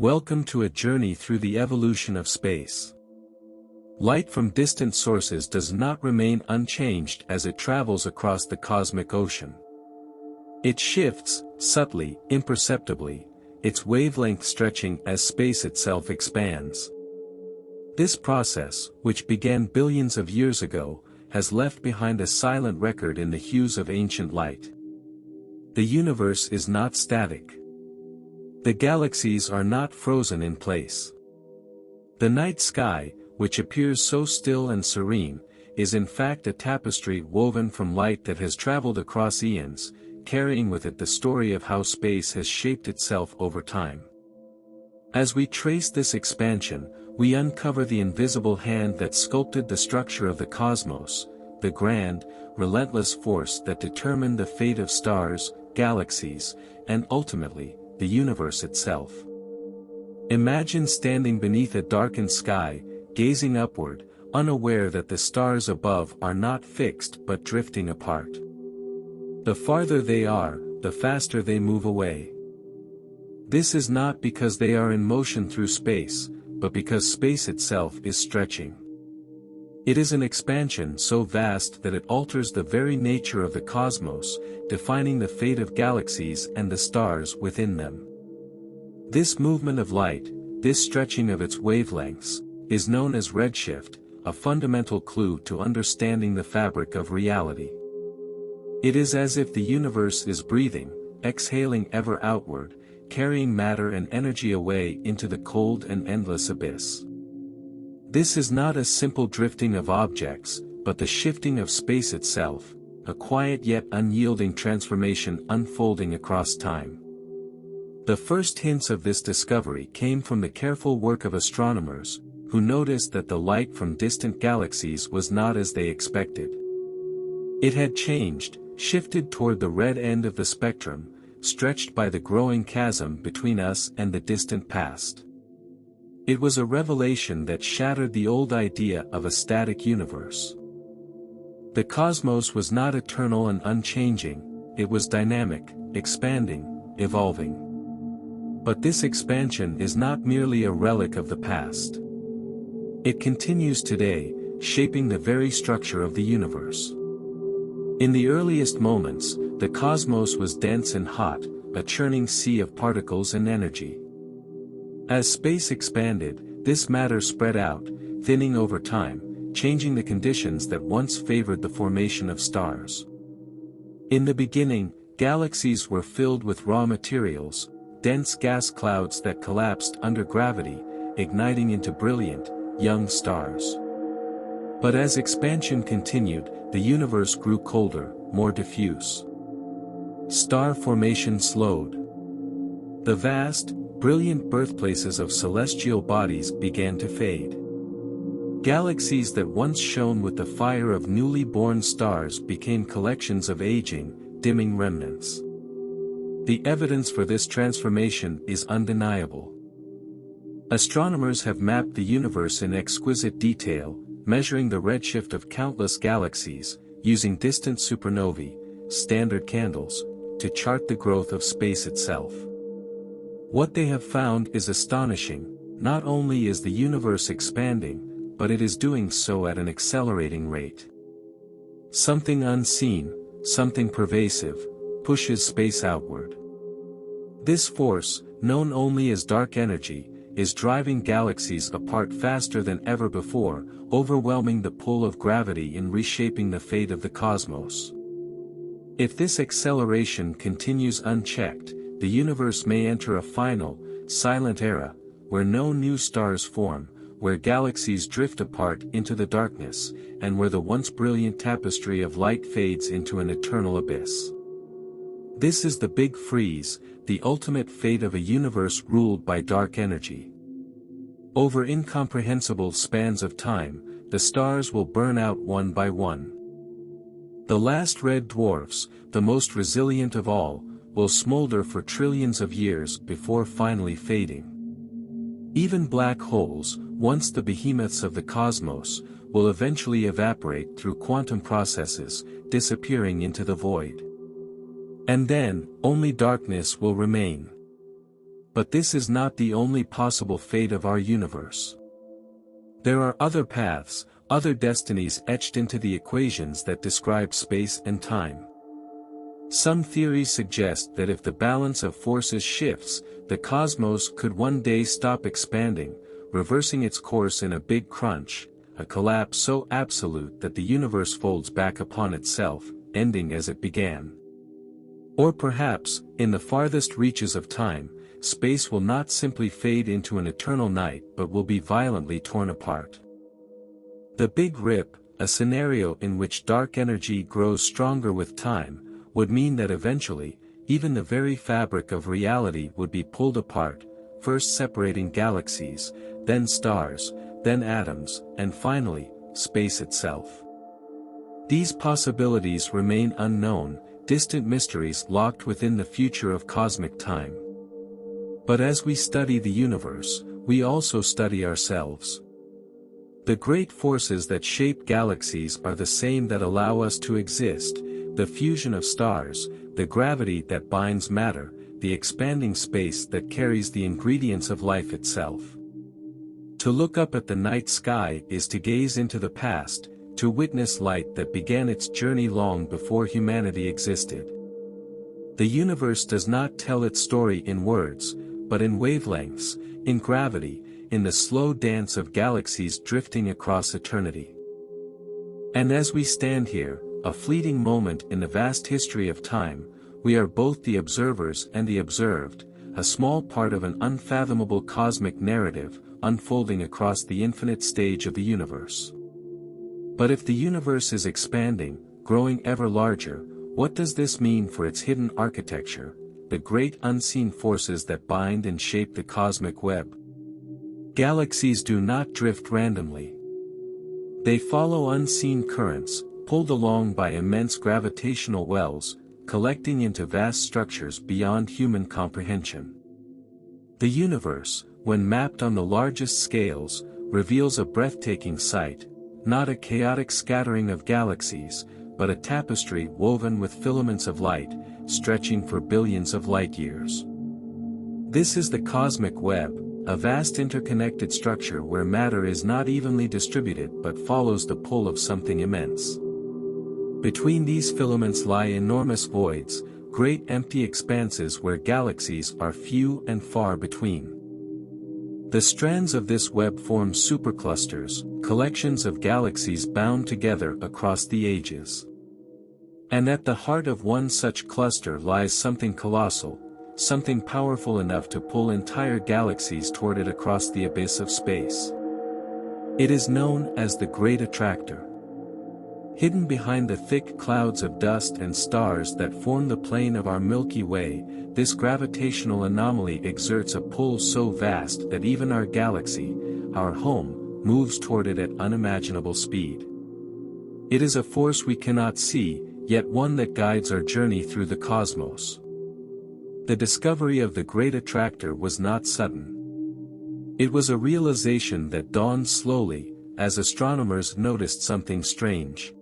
Welcome to a journey through the evolution of space. Light from distant sources does not remain unchanged as it travels across the cosmic ocean. It shifts, subtly, imperceptibly, its wavelength stretching as space itself expands. This process, which began billions of years ago, has left behind a silent record in the hues of ancient light. The universe is not static. The galaxies are not frozen in place. The night sky, which appears so still and serene, is in fact a tapestry woven from light that has traveled across eons, carrying with it the story of how space has shaped itself over time. As we trace this expansion, we uncover the invisible hand that sculpted the structure of the cosmos, the grand, relentless force that determined the fate of stars, galaxies, and ultimately, the universe itself. Imagine standing beneath a darkened sky, gazing upward, unaware that the stars above are not fixed but drifting apart. The farther they are, the faster they move away. This is not because they are in motion through space, but because space itself is stretching. It is an expansion so vast that it alters the very nature of the cosmos, defining the fate of galaxies and the stars within them. This movement of light, this stretching of its wavelengths, is known as redshift, a fundamental clue to understanding the fabric of reality. It is as if the universe is breathing, exhaling ever outward, carrying matter and energy away into the cold and endless abyss. This is not a simple drifting of objects, but the shifting of space itself, a quiet yet unyielding transformation unfolding across time. The first hints of this discovery came from the careful work of astronomers, who noticed that the light from distant galaxies was not as they expected. It had changed, shifted toward the red end of the spectrum, stretched by the growing chasm between us and the distant past. It was a revelation that shattered the old idea of a static universe. The cosmos was not eternal and unchanging, it was dynamic, expanding, evolving. But this expansion is not merely a relic of the past. It continues today, shaping the very structure of the universe. In the earliest moments, the cosmos was dense and hot, a churning sea of particles and energy. As space expanded, this matter spread out, thinning over time, changing the conditions that once favored the formation of stars. In the beginning, galaxies were filled with raw materials, dense gas clouds that collapsed under gravity, igniting into brilliant, young stars. But as expansion continued, the universe grew colder, more diffuse. Star formation slowed. The vast, brilliant birthplaces of celestial bodies began to fade. Galaxies that once shone with the fire of newly born stars became collections of aging, dimming remnants. The evidence for this transformation is undeniable. Astronomers have mapped the universe in exquisite detail, measuring the redshift of countless galaxies, using distant supernovae, standard candles, to chart the growth of space itself. What they have found is astonishing. Not only is the universe expanding, but it is doing so at an accelerating rate. Something unseen, something pervasive, pushes space outward. This force, known only as dark energy, is driving galaxies apart faster than ever before, overwhelming the pull of gravity and reshaping the fate of the cosmos. If this acceleration continues unchecked, the universe may enter a final, silent era, where no new stars form, where galaxies drift apart into the darkness, and where the once brilliant tapestry of light fades into an eternal abyss. This is the Big Freeze, the ultimate fate of a universe ruled by dark energy. Over incomprehensible spans of time, the stars will burn out one by one. The last red dwarfs, the most resilient of all, will smolder for trillions of years before finally fading. Even black holes, once the behemoths of the cosmos, will eventually evaporate through quantum processes, disappearing into the void. And then, only darkness will remain. But this is not the only possible fate of our universe. There are other paths, other destinies etched into the equations that describe space and time. Some theories suggest that if the balance of forces shifts, the cosmos could one day stop expanding, reversing its course in a big crunch, a collapse so absolute that the universe folds back upon itself, ending as it began. Or perhaps, in the farthest reaches of time, space will not simply fade into an eternal night but will be violently torn apart. The Big Rip, a scenario in which dark energy grows stronger with time, would mean that eventually, even the very fabric of reality would be pulled apart, first separating galaxies, then stars, then atoms, and finally, space itself. These possibilities remain unknown, distant mysteries locked within the future of cosmic time. But as we study the universe, we also study ourselves. The great forces that shape galaxies are the same that allow us to exist: the fusion of stars, the gravity that binds matter, the expanding space that carries the ingredients of life itself. To look up at the night sky is to gaze into the past, to witness light that began its journey long before humanity existed. The universe does not tell its story in words, but in wavelengths, in gravity, in the slow dance of galaxies drifting across eternity. And as we stand here, a fleeting moment in the vast history of time, we are both the observers and the observed, a small part of an unfathomable cosmic narrative, unfolding across the infinite stage of the universe. But if the universe is expanding, growing ever larger, what does this mean for its hidden architecture, the great unseen forces that bind and shape the cosmic web? Galaxies do not drift randomly. They follow unseen currents, pulled along by immense gravitational wells, collecting into vast structures beyond human comprehension. The universe, when mapped on the largest scales, reveals a breathtaking sight, not a chaotic scattering of galaxies, but a tapestry woven with filaments of light, stretching for billions of light-years. This is the cosmic web, a vast interconnected structure where matter is not evenly distributed but follows the pull of something immense. Between these filaments lie enormous voids, great empty expanses where galaxies are few and far between. The strands of this web form superclusters, collections of galaxies bound together across the ages. And at the heart of one such cluster lies something colossal, something powerful enough to pull entire galaxies toward it across the abyss of space. It is known as the Great Attractor. Hidden behind the thick clouds of dust and stars that form the plane of our Milky Way, this gravitational anomaly exerts a pull so vast that even our galaxy, our home, moves toward it at unimaginable speed. It is a force we cannot see, yet one that guides our journey through the cosmos. The discovery of the Great Attractor was not sudden. It was a realization that dawned slowly, as astronomers noticed something strange.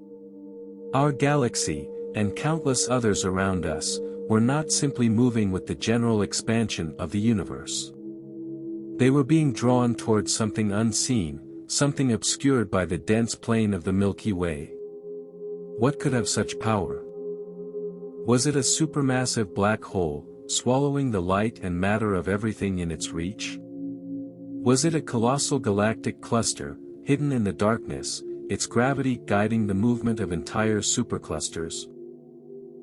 Our galaxy, and countless others around us, were not simply moving with the general expansion of the universe. They were being drawn towards something unseen, something obscured by the dense plane of the Milky Way. What could have such power? Was it a supermassive black hole, swallowing the light and matter of everything in its reach? Was it a colossal galactic cluster, hidden in the darkness, its gravity guiding the movement of entire superclusters?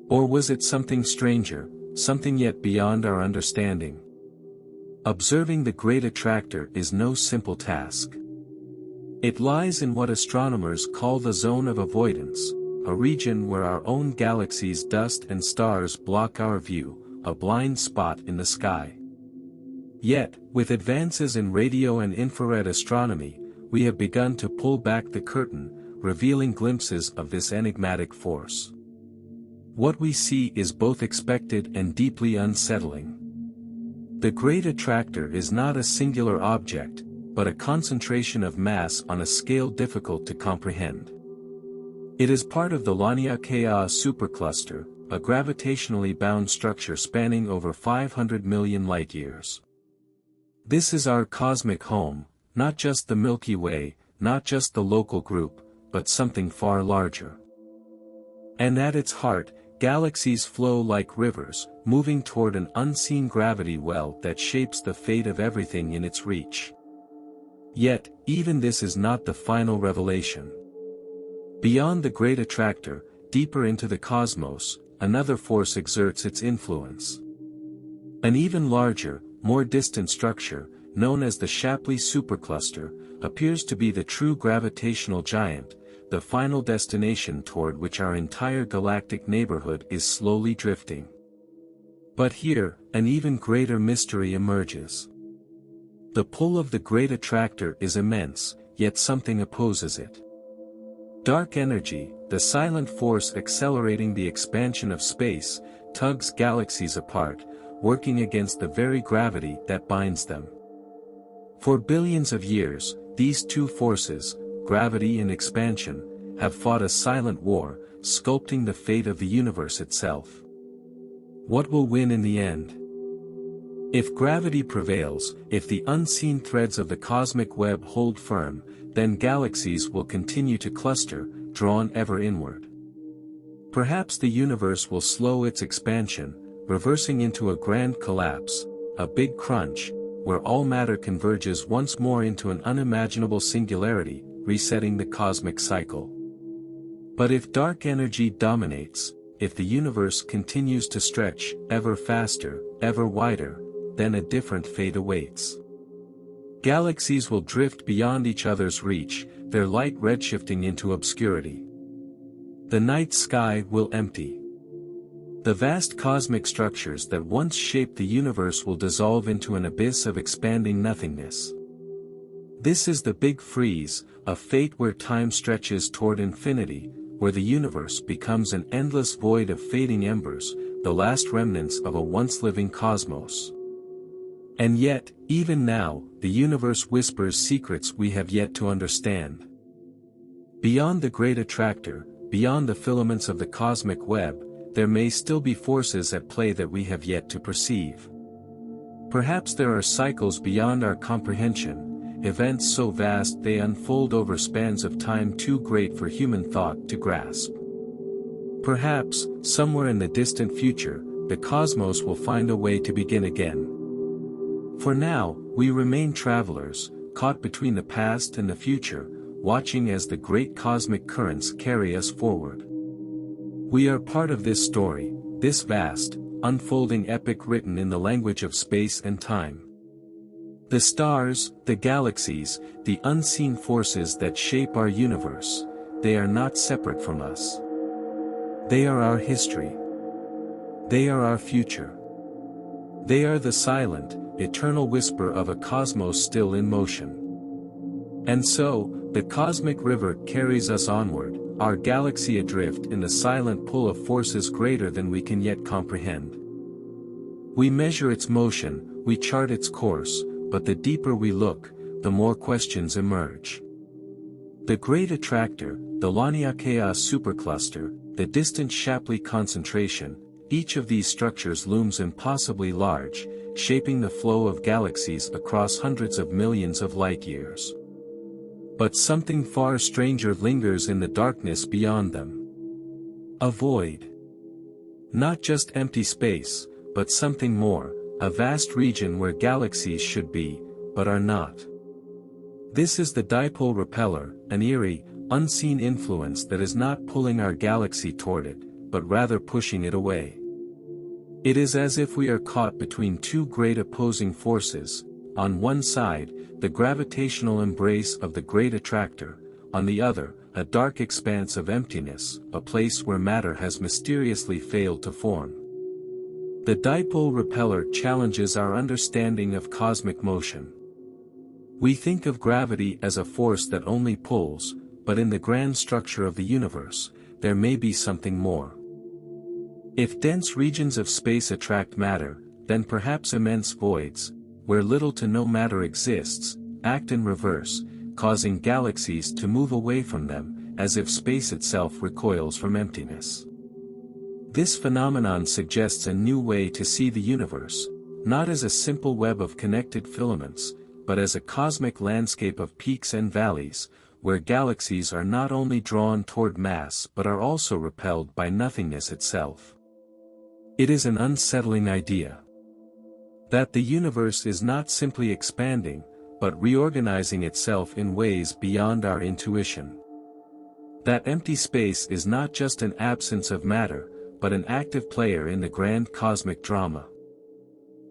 Or was it something stranger, something yet beyond our understanding? Observing the Great Attractor is no simple task. It lies in what astronomers call the zone of avoidance, a region where our own galaxy's dust and stars block our view, a blind spot in the sky. Yet, with advances in radio and infrared astronomy, we have begun to pull back the curtain, revealing glimpses of this enigmatic force. What we see is both expected and deeply unsettling. The Great Attractor is not a singular object, but a concentration of mass on a scale difficult to comprehend. It is part of the Laniakea supercluster, a gravitationally bound structure spanning over 500 million light-years. This is our cosmic home, not just the Milky Way, not just the local group, but something far larger. And at its heart, galaxies flow like rivers, moving toward an unseen gravity well that shapes the fate of everything in its reach. Yet, even this is not the final revelation. Beyond the Great Attractor, deeper into the cosmos, another force exerts its influence. An even larger, more distant structure, known as the Shapley supercluster, appears to be the true gravitational giant, the final destination toward which our entire galactic neighborhood is slowly drifting. But here, an even greater mystery emerges. The pull of the Great Attractor is immense, yet something opposes it. Dark energy, the silent force accelerating the expansion of space, tugs galaxies apart, working against the very gravity that binds them. For billions of years, these two forces, gravity and expansion, have fought a silent war, sculpting the fate of the universe itself. What will win in the end? If gravity prevails, if the unseen threads of the cosmic web hold firm, then galaxies will continue to cluster, drawn ever inward. Perhaps the universe will slow its expansion, reversing into a grand collapse, a big crunch, where all matter converges once more into an unimaginable singularity, resetting the cosmic cycle. But if dark energy dominates, if the universe continues to stretch, ever faster, ever wider, then a different fate awaits. Galaxies will drift beyond each other's reach, their light redshifting into obscurity. The night sky will empty. The vast cosmic structures that once shaped the universe will dissolve into an abyss of expanding nothingness. This is the Big Freeze, a fate where time stretches toward infinity, where the universe becomes an endless void of fading embers, the last remnants of a once-living cosmos. And yet, even now, the universe whispers secrets we have yet to understand. Beyond the Great Attractor, beyond the filaments of the cosmic web, there may still be forces at play that we have yet to perceive. Perhaps there are cycles beyond our comprehension, events so vast they unfold over spans of time too great for human thought to grasp. Perhaps, somewhere in the distant future, the cosmos will find a way to begin again. For now, we remain travelers, caught between the past and the future, watching as the great cosmic currents carry us forward. We are part of this story, this vast, unfolding epic written in the language of space and time. The stars, the galaxies, the unseen forces that shape our universe, they are not separate from us. They are our history. They are our future. They are the silent, eternal whisper of a cosmos still in motion. And so, the cosmic river carries us onward, our galaxy adrift in the silent pull of forces greater than we can yet comprehend. We measure its motion, we chart its course, but the deeper we look, the more questions emerge. The Great Attractor, the Laniakea supercluster, the distant Shapley concentration, each of these structures looms impossibly large, shaping the flow of galaxies across hundreds of millions of light-years. But something far stranger lingers in the darkness beyond them. A void. Not just empty space, but something more, a vast region where galaxies should be, but are not. This is the dipole repeller, an eerie, unseen influence that is not pulling our galaxy toward it, but rather pushing it away. It is as if we are caught between two great opposing forces, on one side, the gravitational embrace of the Great Attractor, on the other, a dark expanse of emptiness, a place where matter has mysteriously failed to form. The dipole repeller challenges our understanding of cosmic motion. We think of gravity as a force that only pulls, but in the grand structure of the universe, there may be something more. If dense regions of space attract matter, then perhaps immense voids, where little to no matter exists, act in reverse, causing galaxies to move away from them, as if space itself recoils from emptiness. This phenomenon suggests a new way to see the universe, not as a simple web of connected filaments, but as a cosmic landscape of peaks and valleys, where galaxies are not only drawn toward mass but are also repelled by nothingness itself. It is an unsettling idea. That the universe is not simply expanding, but reorganizing itself in ways beyond our intuition. That empty space is not just an absence of matter, but an active player in the grand cosmic drama.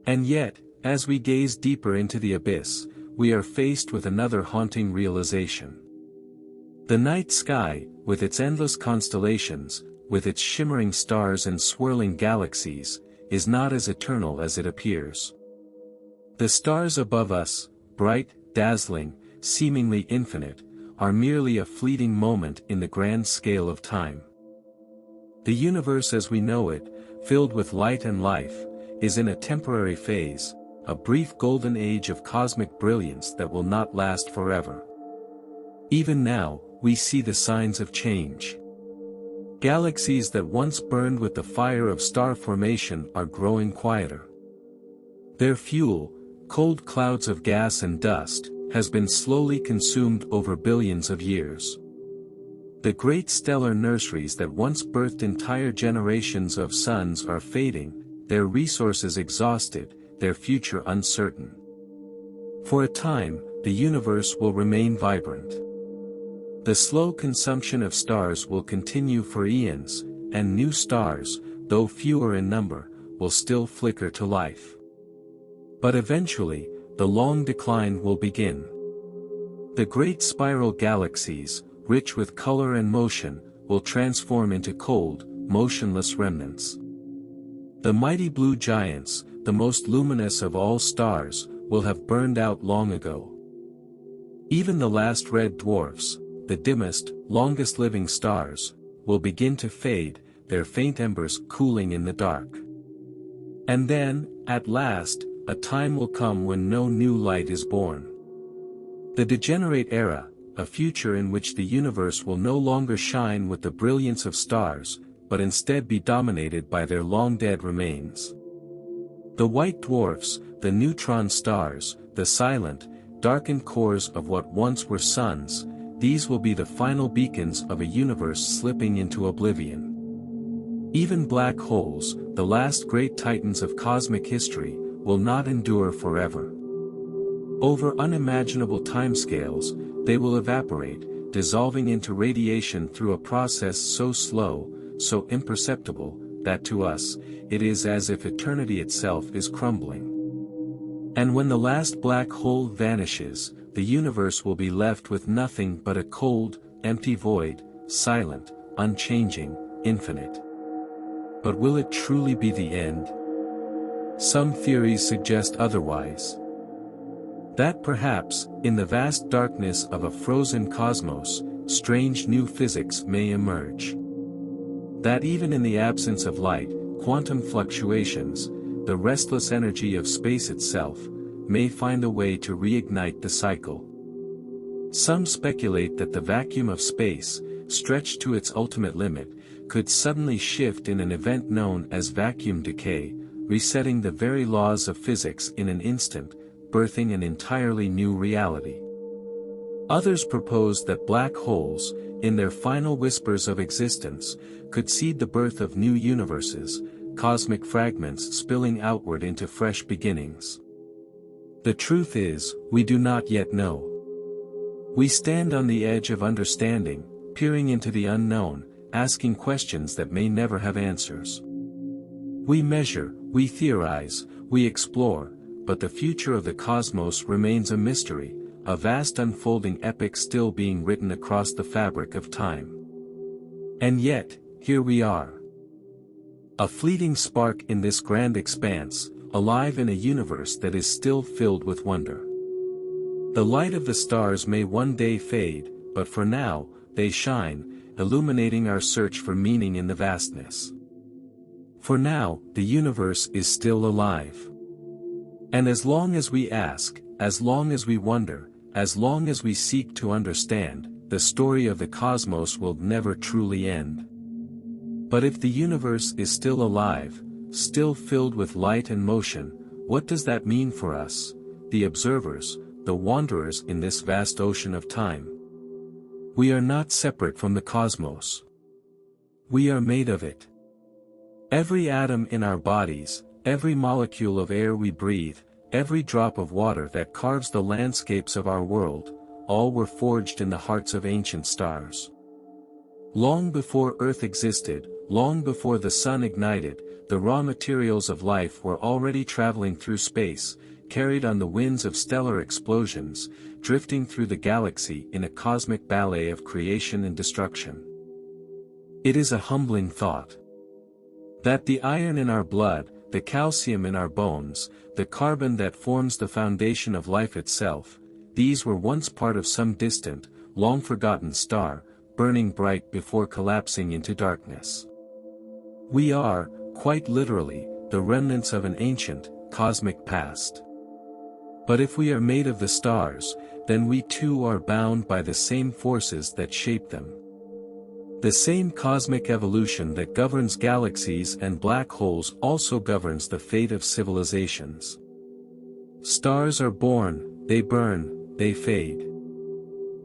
And yet, as we gaze deeper into the abyss, we are faced with another haunting realization. The night sky, with its endless constellations, with its shimmering stars and swirling galaxies, is not as eternal as it appears. The stars above us, bright, dazzling, seemingly infinite, are merely a fleeting moment in the grand scale of time. The universe as we know it, filled with light and life, is in a temporary phase, a brief golden age of cosmic brilliance that will not last forever. Even now, we see the signs of change. Galaxies that once burned with the fire of star formation are growing quieter. Their fuel, cold clouds of gas and dust, has been slowly consumed over billions of years. The great stellar nurseries that once birthed entire generations of suns are fading, their resources exhausted, their future uncertain. For a time, the universe will remain vibrant. The slow consumption of stars will continue for eons, and new stars, though fewer in number, will still flicker to life. But eventually, the long decline will begin. The great spiral galaxies, rich with color and motion, will transform into cold, motionless remnants. The mighty blue giants, the most luminous of all stars, will have burned out long ago. Even the last red dwarfs, the dimmest, longest living stars, will begin to fade, their faint embers cooling in the dark. And then, at last, a time will come when no new light is born. The degenerate era, a future in which the universe will no longer shine with the brilliance of stars, but instead be dominated by their long-dead remains. The white dwarfs, the neutron stars, the silent, darkened cores of what once were suns, these will be the final beacons of a universe slipping into oblivion. Even black holes, the last great titans of cosmic history, will not endure forever. Over unimaginable timescales, they will evaporate, dissolving into radiation through a process so slow, so imperceptible, that to us, it is as if eternity itself is crumbling. And when the last black hole vanishes, the universe will be left with nothing but a cold, empty void, silent, unchanging, infinite. But will it truly be the end? Some theories suggest otherwise. That perhaps, in the vast darkness of a frozen cosmos, strange new physics may emerge. That even in the absence of light, quantum fluctuations, the restless energy of space itself, may find a way to reignite the cycle. Some speculate that the vacuum of space, stretched to its ultimate limit, could suddenly shift in an event known as vacuum decay, resetting the very laws of physics in an instant, birthing an entirely new reality. Others propose that black holes, in their final whispers of existence, could seed the birth of new universes, cosmic fragments spilling outward into fresh beginnings. The truth is, we do not yet know. We stand on the edge of understanding, peering into the unknown, asking questions that may never have answers. We measure, we theorize, we explore, but the future of the cosmos remains a mystery, a vast unfolding epic still being written across the fabric of time. And yet, here we are. A fleeting spark in this grand expanse, alive in a universe that is still filled with wonder. The light of the stars may one day fade, but for now, they shine, illuminating our search for meaning in the vastness. For now, the universe is still alive. And as long as we ask, as long as we wonder, as long as we seek to understand, the story of the cosmos will never truly end. But if the universe is still alive, still filled with light and motion, what does that mean for us, the observers, the wanderers in this vast ocean of time? We are not separate from the cosmos. We are made of it. Every atom in our bodies, every molecule of air we breathe, every drop of water that carves the landscapes of our world, all were forged in the hearts of ancient stars. Long before Earth existed, long before the sun ignited, the raw materials of life were already traveling through space, carried on the winds of stellar explosions, drifting through the galaxy in a cosmic ballet of creation and destruction. It is a humbling thought that the iron in our blood, the calcium in our bones, the carbon that forms the foundation of life itself, these were once part of some distant, long-forgotten star, burning bright before collapsing into darkness. We are, quite literally, the remnants of an ancient, cosmic past. But if we are made of the stars, then we too are bound by the same forces that shape them. The same cosmic evolution that governs galaxies and black holes also governs the fate of civilizations. Stars are born, they burn, they fade.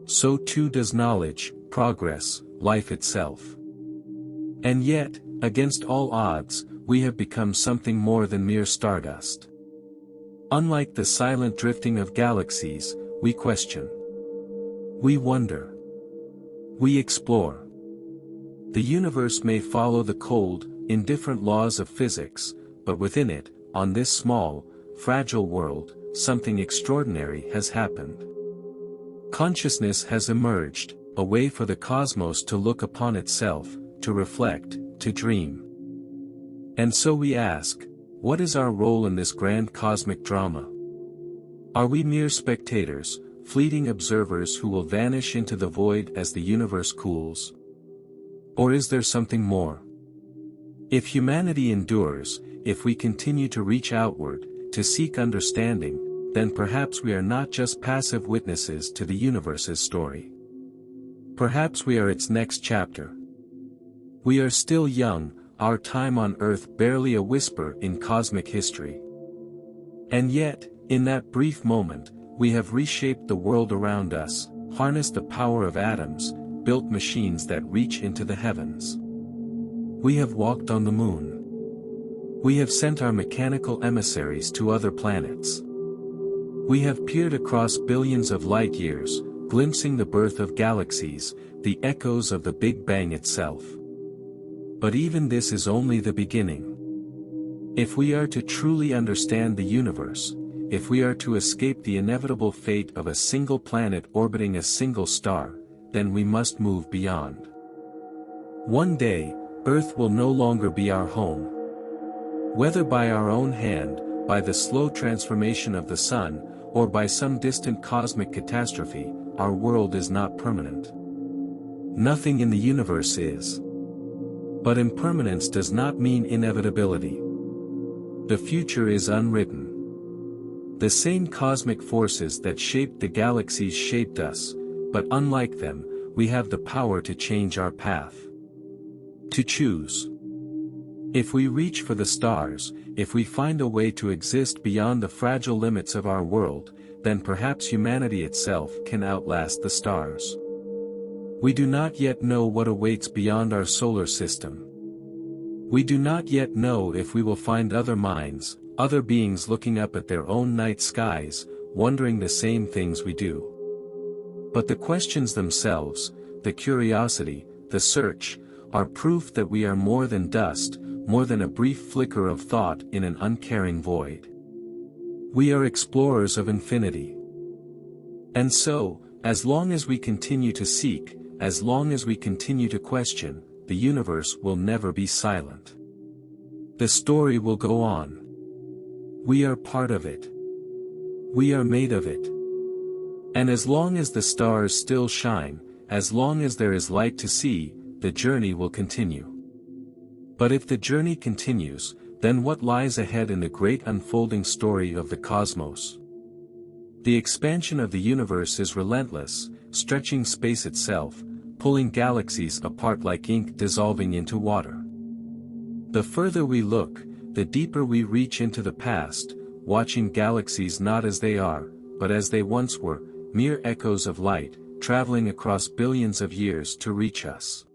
So too does knowledge, progress, life itself. And yet, against all odds, we have become something more than mere stardust. Unlike the silent drifting of galaxies, we question. We wonder. We explore. The universe may follow the cold, indifferent laws of physics, but within it, on this small, fragile world, something extraordinary has happened. Consciousness has emerged, a way for the cosmos to look upon itself, to reflect, to dream. And so we ask, what is our role in this grand cosmic drama? Are we mere spectators, fleeting observers who will vanish into the void as the universe cools? Or is there something more? If humanity endures, if we continue to reach outward, to seek understanding, then perhaps we are not just passive witnesses to the universe's story. Perhaps we are its next chapter. We are still young, our time on Earth barely a whisper in cosmic history. And yet, in that brief moment, we have reshaped the world around us, harnessed the power of atoms, built machines that reach into the heavens. We have walked on the moon. We have sent our mechanical emissaries to other planets. We have peered across billions of light years, glimpsing the birth of galaxies, the echoes of the Big Bang itself. But even this is only the beginning. If we are to truly understand the universe, if we are to escape the inevitable fate of a single planet orbiting a single star, then we must move beyond. One day, Earth will no longer be our home. Whether by our own hand, by the slow transformation of the sun, or by some distant cosmic catastrophe, our world is not permanent. Nothing in the universe is. But impermanence does not mean inevitability. The future is unwritten. The same cosmic forces that shaped the galaxies shaped us, but unlike them, we have the power to change our path. To choose. If we reach for the stars, if we find a way to exist beyond the fragile limits of our world, then perhaps humanity itself can outlast the stars. We do not yet know what awaits beyond our solar system. We do not yet know if we will find other minds, other beings looking up at their own night skies, wondering the same things we do. But the questions themselves, the curiosity, the search, are proof that we are more than dust, more than a brief flicker of thought in an uncaring void. We are explorers of infinity. And so, as long as we continue to seek, as long as we continue to question, the universe will never be silent. The story will go on. We are part of it. We are made of it. And as long as the stars still shine, as long as there is light to see, the journey will continue. But if the journey continues, then what lies ahead in the great unfolding story of the cosmos? The expansion of the universe is relentless, stretching space itself, pulling galaxies apart like ink dissolving into water. The further we look, the deeper we reach into the past, watching galaxies not as they are, but as they once were, mere echoes of light, traveling across billions of years to reach us.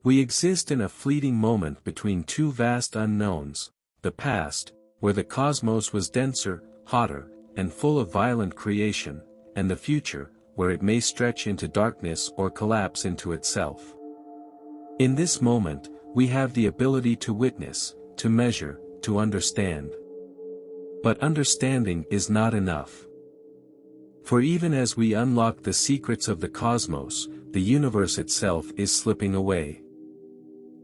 We exist in a fleeting moment between two vast unknowns, the past, where the cosmos was denser, hotter, and full of violent creation, and the future, where it may stretch into darkness or collapse into itself. In this moment, we have the ability to witness, to measure, to understand. But understanding is not enough. For even as we unlock the secrets of the cosmos, the universe itself is slipping away.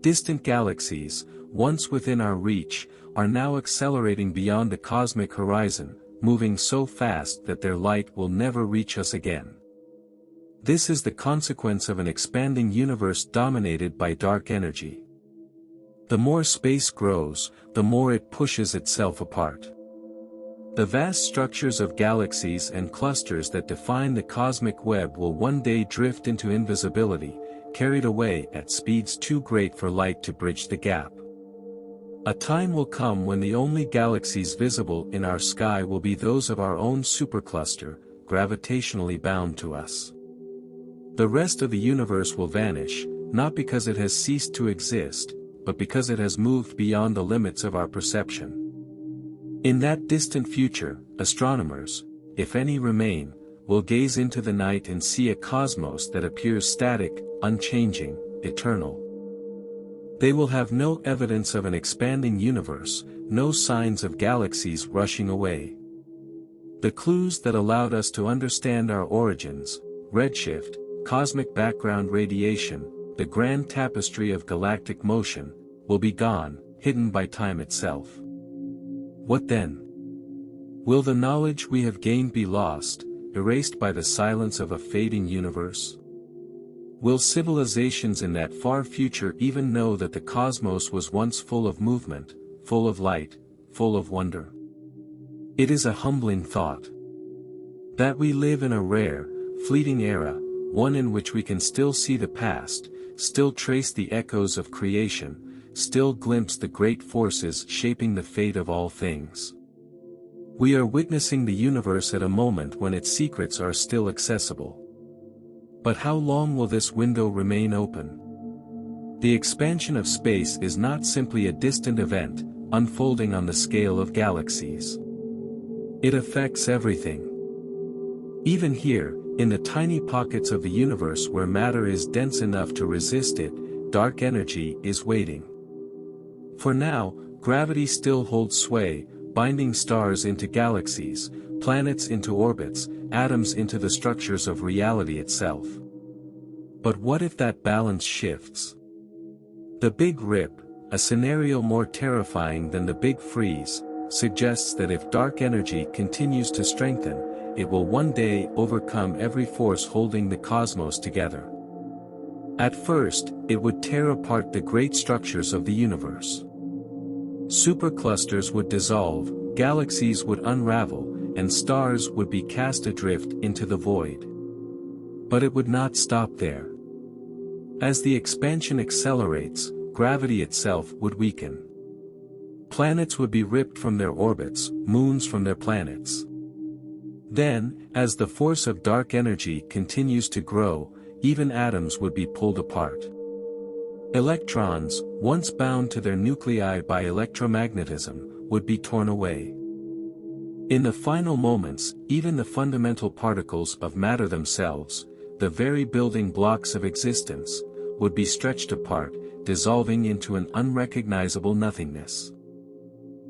Distant galaxies, once within our reach, are now accelerating beyond the cosmic horizon, moving so fast that their light will never reach us again. This is the consequence of an expanding universe dominated by dark energy. The more space grows, the more it pushes itself apart. The vast structures of galaxies and clusters that define the cosmic web will one day drift into invisibility, carried away at speeds too great for light to bridge the gap. A time will come when the only galaxies visible in our sky will be those of our own supercluster, gravitationally bound to us. The rest of the universe will vanish, not because it has ceased to exist, but because it has moved beyond the limits of our perception. In that distant future, astronomers, if any remain, will gaze into the night and see a cosmos that appears static, unchanging, eternal. They will have no evidence of an expanding universe, no signs of galaxies rushing away. The clues that allowed us to understand our origins, redshift, cosmic background radiation, the grand tapestry of galactic motion, will be gone, hidden by time itself. What then? Will the knowledge we have gained be lost, erased by the silence of a fading universe? Will civilizations in that far future even know that the cosmos was once full of movement, full of light, full of wonder? It is a humbling thought. That we live in a rare, fleeting era, one in which we can still see the past, still trace the echoes of creation, still glimpse the great forces shaping the fate of all things. We are witnessing the universe at a moment when its secrets are still accessible. But how long will this window remain open? The expansion of space is not simply a distant event, unfolding on the scale of galaxies. It affects everything. Even here, in the tiny pockets of the universe where matter is dense enough to resist it, dark energy is waiting. For now, gravity still holds sway, binding stars into galaxies, planets into orbits, atoms into the structures of reality itself. But what if that balance shifts? The Big Rip, a scenario more terrifying than the Big Freeze, suggests that if dark energy continues to strengthen, it will one day overcome every force holding the cosmos together. At first, it would tear apart the great structures of the universe. Superclusters would dissolve, galaxies would unravel, and stars would be cast adrift into the void. But it would not stop there. As the expansion accelerates, gravity itself would weaken. Planets would be ripped from their orbits, moons from their planets. Then, as the force of dark energy continues to grow, even atoms would be pulled apart. Electrons, once bound to their nuclei by electromagnetism, would be torn away. In the final moments, even the fundamental particles of matter themselves, the very building blocks of existence, would be stretched apart, dissolving into an unrecognizable nothingness.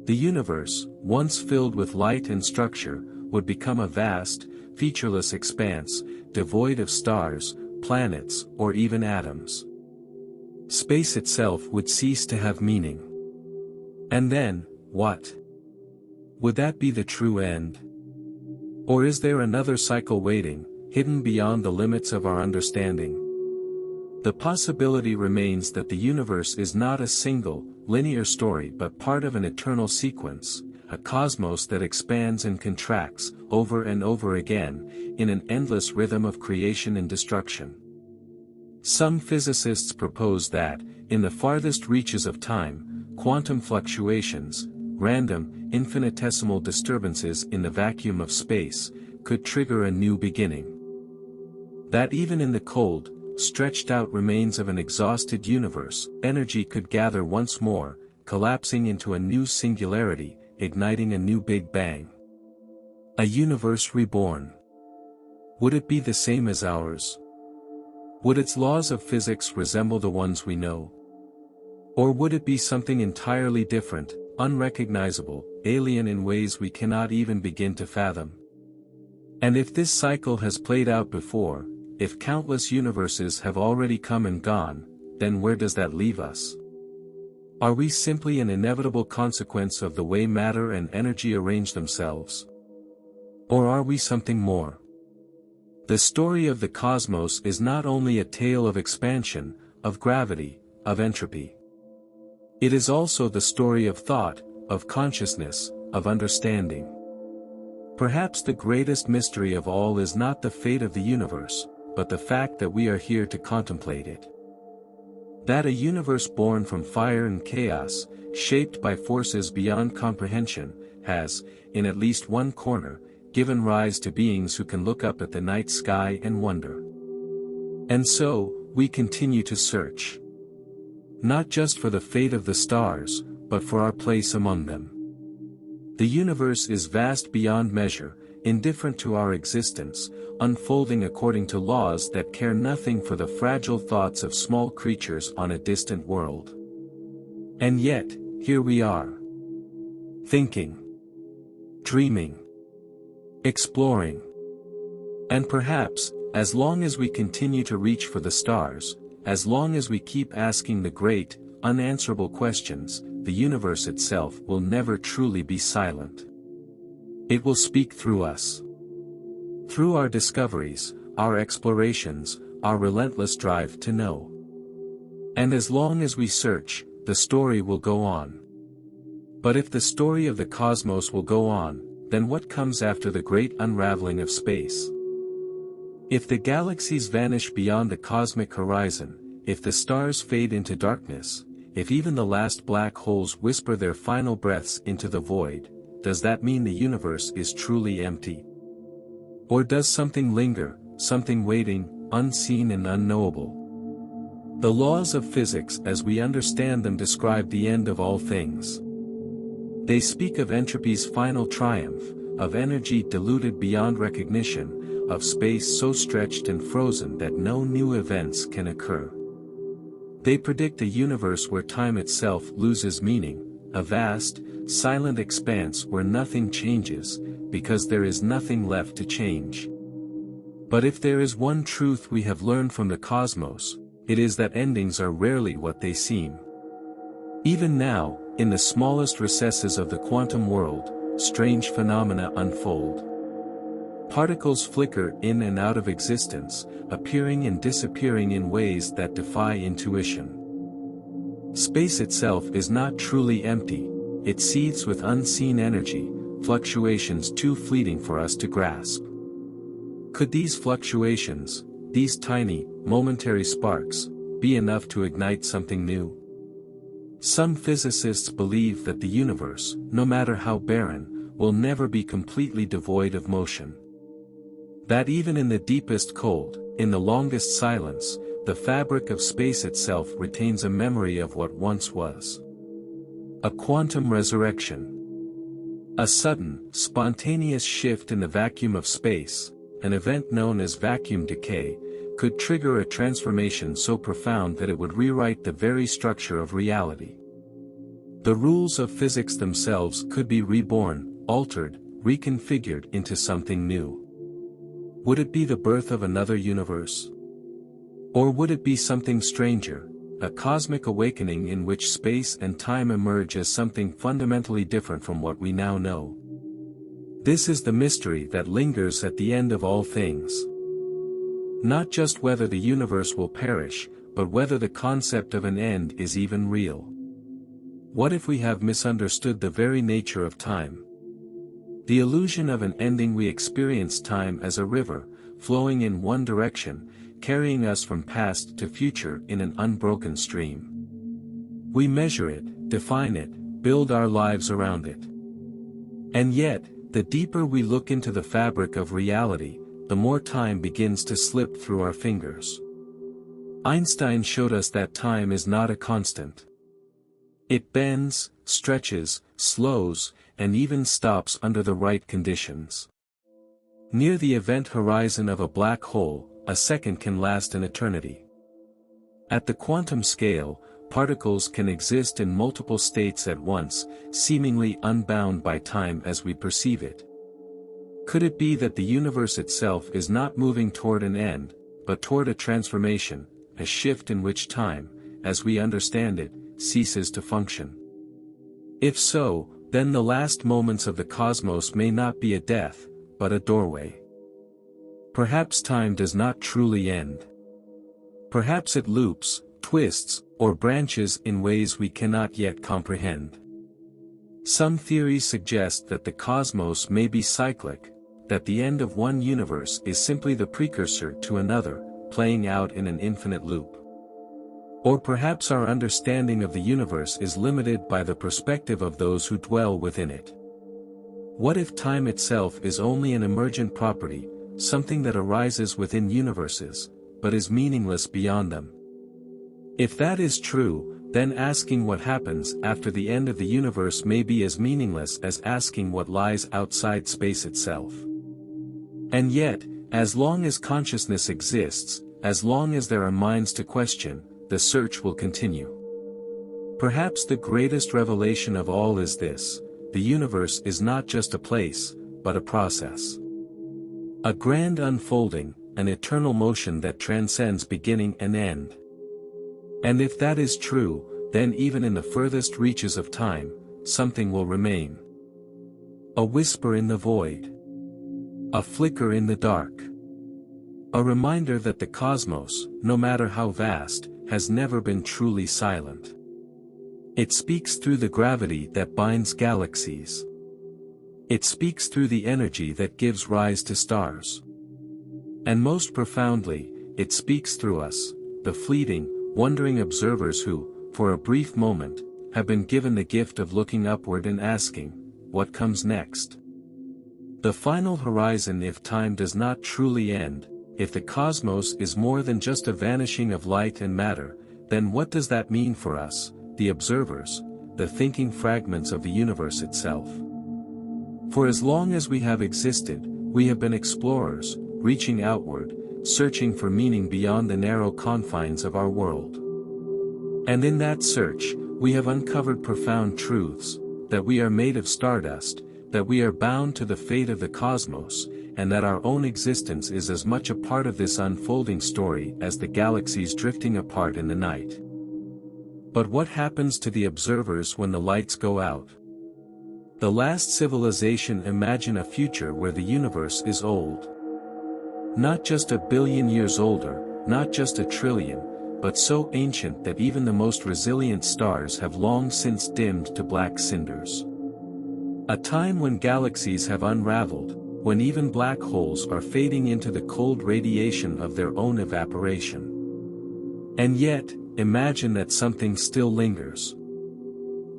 The universe, once filled with light and structure, would become a vast, featureless expanse, devoid of stars, planets, or even atoms. Space itself would cease to have meaning. And then, what? Would that be the true end? Or is there another cycle waiting, hidden beyond the limits of our understanding? The possibility remains that the universe is not a single, linear story but part of an eternal sequence, a cosmos that expands and contracts, over and over again, in an endless rhythm of creation and destruction. Some physicists propose that, in the farthest reaches of time, quantum fluctuations, random, infinitesimal disturbances in the vacuum of space, could trigger a new beginning. That even in the cold, stretched out remains of an exhausted universe, energy could gather once more, collapsing into a new singularity, igniting a new Big Bang. A universe reborn. Would it be the same as ours? Would its laws of physics resemble the ones we know? Or would it be something entirely different, unrecognizable, alien in ways we cannot even begin to fathom? And if this cycle has played out before, if countless universes have already come and gone, then where does that leave us? Are we simply an inevitable consequence of the way matter and energy arrange themselves? Or are we something more? The story of the cosmos is not only a tale of expansion, of gravity, of entropy. It is also the story of thought, of consciousness, of understanding. Perhaps the greatest mystery of all is not the fate of the universe, but the fact that we are here to contemplate it. That a universe born from fire and chaos, shaped by forces beyond comprehension, has, in at least one corner, given rise to beings who can look up at the night sky and wonder. And so, we continue to search. Not just for the fate of the stars, but for our place among them. The universe is vast beyond measure, indifferent to our existence, unfolding according to laws that care nothing for the fragile thoughts of small creatures on a distant world. And yet, here we are. Thinking. Dreaming. Exploring. And perhaps, as long as we continue to reach for the stars, as long as we keep asking the great, unanswerable questions, the universe itself will never truly be silent. It will speak through us. Through our discoveries, our explorations, our relentless drive to know. And as long as we search, the story will go on. But if the story of the cosmos will go on, then what comes after the great unraveling of space? If the galaxies vanish beyond the cosmic horizon, if the stars fade into darkness, if even the last black holes whisper their final breaths into the void, does that mean the universe is truly empty? Or does something linger, something waiting, unseen and unknowable? The laws of physics as we understand them describe the end of all things. They speak of entropy's final triumph, of energy diluted beyond recognition, of space so stretched and frozen that no new events can occur. They predict a universe where time itself loses meaning, a vast, silent expanse where nothing changes, because there is nothing left to change. But if there is one truth we have learned from the cosmos, it is that endings are rarely what they seem. Even now, in the smallest recesses of the quantum world, strange phenomena unfold. Particles flicker in and out of existence, appearing and disappearing in ways that defy intuition. Space itself is not truly empty, it seethes with unseen energy, fluctuations too fleeting for us to grasp. Could these fluctuations, these tiny, momentary sparks, be enough to ignite something new? Some physicists believe that the universe, no matter how barren, will never be completely devoid of motion. That even in the deepest cold, in the longest silence, the fabric of space itself retains a memory of what once was. A quantum resurrection. A sudden, spontaneous shift in the vacuum of space, an event known as vacuum decay, could trigger a transformation so profound that it would rewrite the very structure of reality. The rules of physics themselves could be reborn, altered, reconfigured into something new. Would it be the birth of another universe? Or would it be something stranger, a cosmic awakening in which space and time emerge as something fundamentally different from what we now know? This is the mystery that lingers at the end of all things. Not just whether the universe will perish, but whether the concept of an end is even real. What if we have misunderstood the very nature of time? The illusion of an ending. We experience time as a river, flowing in one direction, carrying us from past to future in an unbroken stream. We measure it, define it, build our lives around it. And yet, the deeper we look into the fabric of reality, the more time begins to slip through our fingers. Einstein showed us that time is not a constant. It bends, stretches, slows, and even stops under the right conditions. Near the event horizon of a black hole, a second can last an eternity. At the quantum scale, particles can exist in multiple states at once, seemingly unbound by time as we perceive it. Could it be that the universe itself is not moving toward an end, but toward a transformation, a shift in which time, as we understand it, ceases to function? If so, then the last moments of the cosmos may not be a death, but a doorway. Perhaps time does not truly end. Perhaps it loops, twists, or branches in ways we cannot yet comprehend. Some theories suggest that the cosmos may be cyclic, that the end of one universe is simply the precursor to another, playing out in an infinite loop. Or perhaps our understanding of the universe is limited by the perspective of those who dwell within it. What if time itself is only an emergent property, something that arises within universes, but is meaningless beyond them? If that is true, then asking what happens after the end of the universe may be as meaningless as asking what lies outside space itself. And yet, as long as consciousness exists, as long as there are minds to question, the search will continue. Perhaps the greatest revelation of all is this: the universe is not just a place, but a process. A grand unfolding, an eternal motion that transcends beginning and end. And if that is true, then even in the furthest reaches of time, something will remain. A whisper in the void. A flicker in the dark. A reminder that the cosmos, no matter how vast, has never been truly silent. It speaks through the gravity that binds galaxies. It speaks through the energy that gives rise to stars. And most profoundly, it speaks through us, the fleeting, wondering observers who, for a brief moment, have been given the gift of looking upward and asking, what comes next? The final horizon. If time does not truly end, if the cosmos is more than just a vanishing of light and matter, then what does that mean for us, the observers, the thinking fragments of the universe itself? For as long as we have existed, we have been explorers, reaching outward, searching for meaning beyond the narrow confines of our world. And in that search, we have uncovered profound truths, that we are made of stardust, that we are bound to the fate of the cosmos, and that our own existence is as much a part of this unfolding story as the galaxies drifting apart in the night. But what happens to the observers when the lights go out? The last civilization imagine a future where the universe is old. Not just 1 billion years older, not just 1 trillion, but so ancient that even the most resilient stars have long since dimmed to black cinders. A time when galaxies have unraveled, when even black holes are fading into the cold radiation of their own evaporation. And yet, imagine that something still lingers.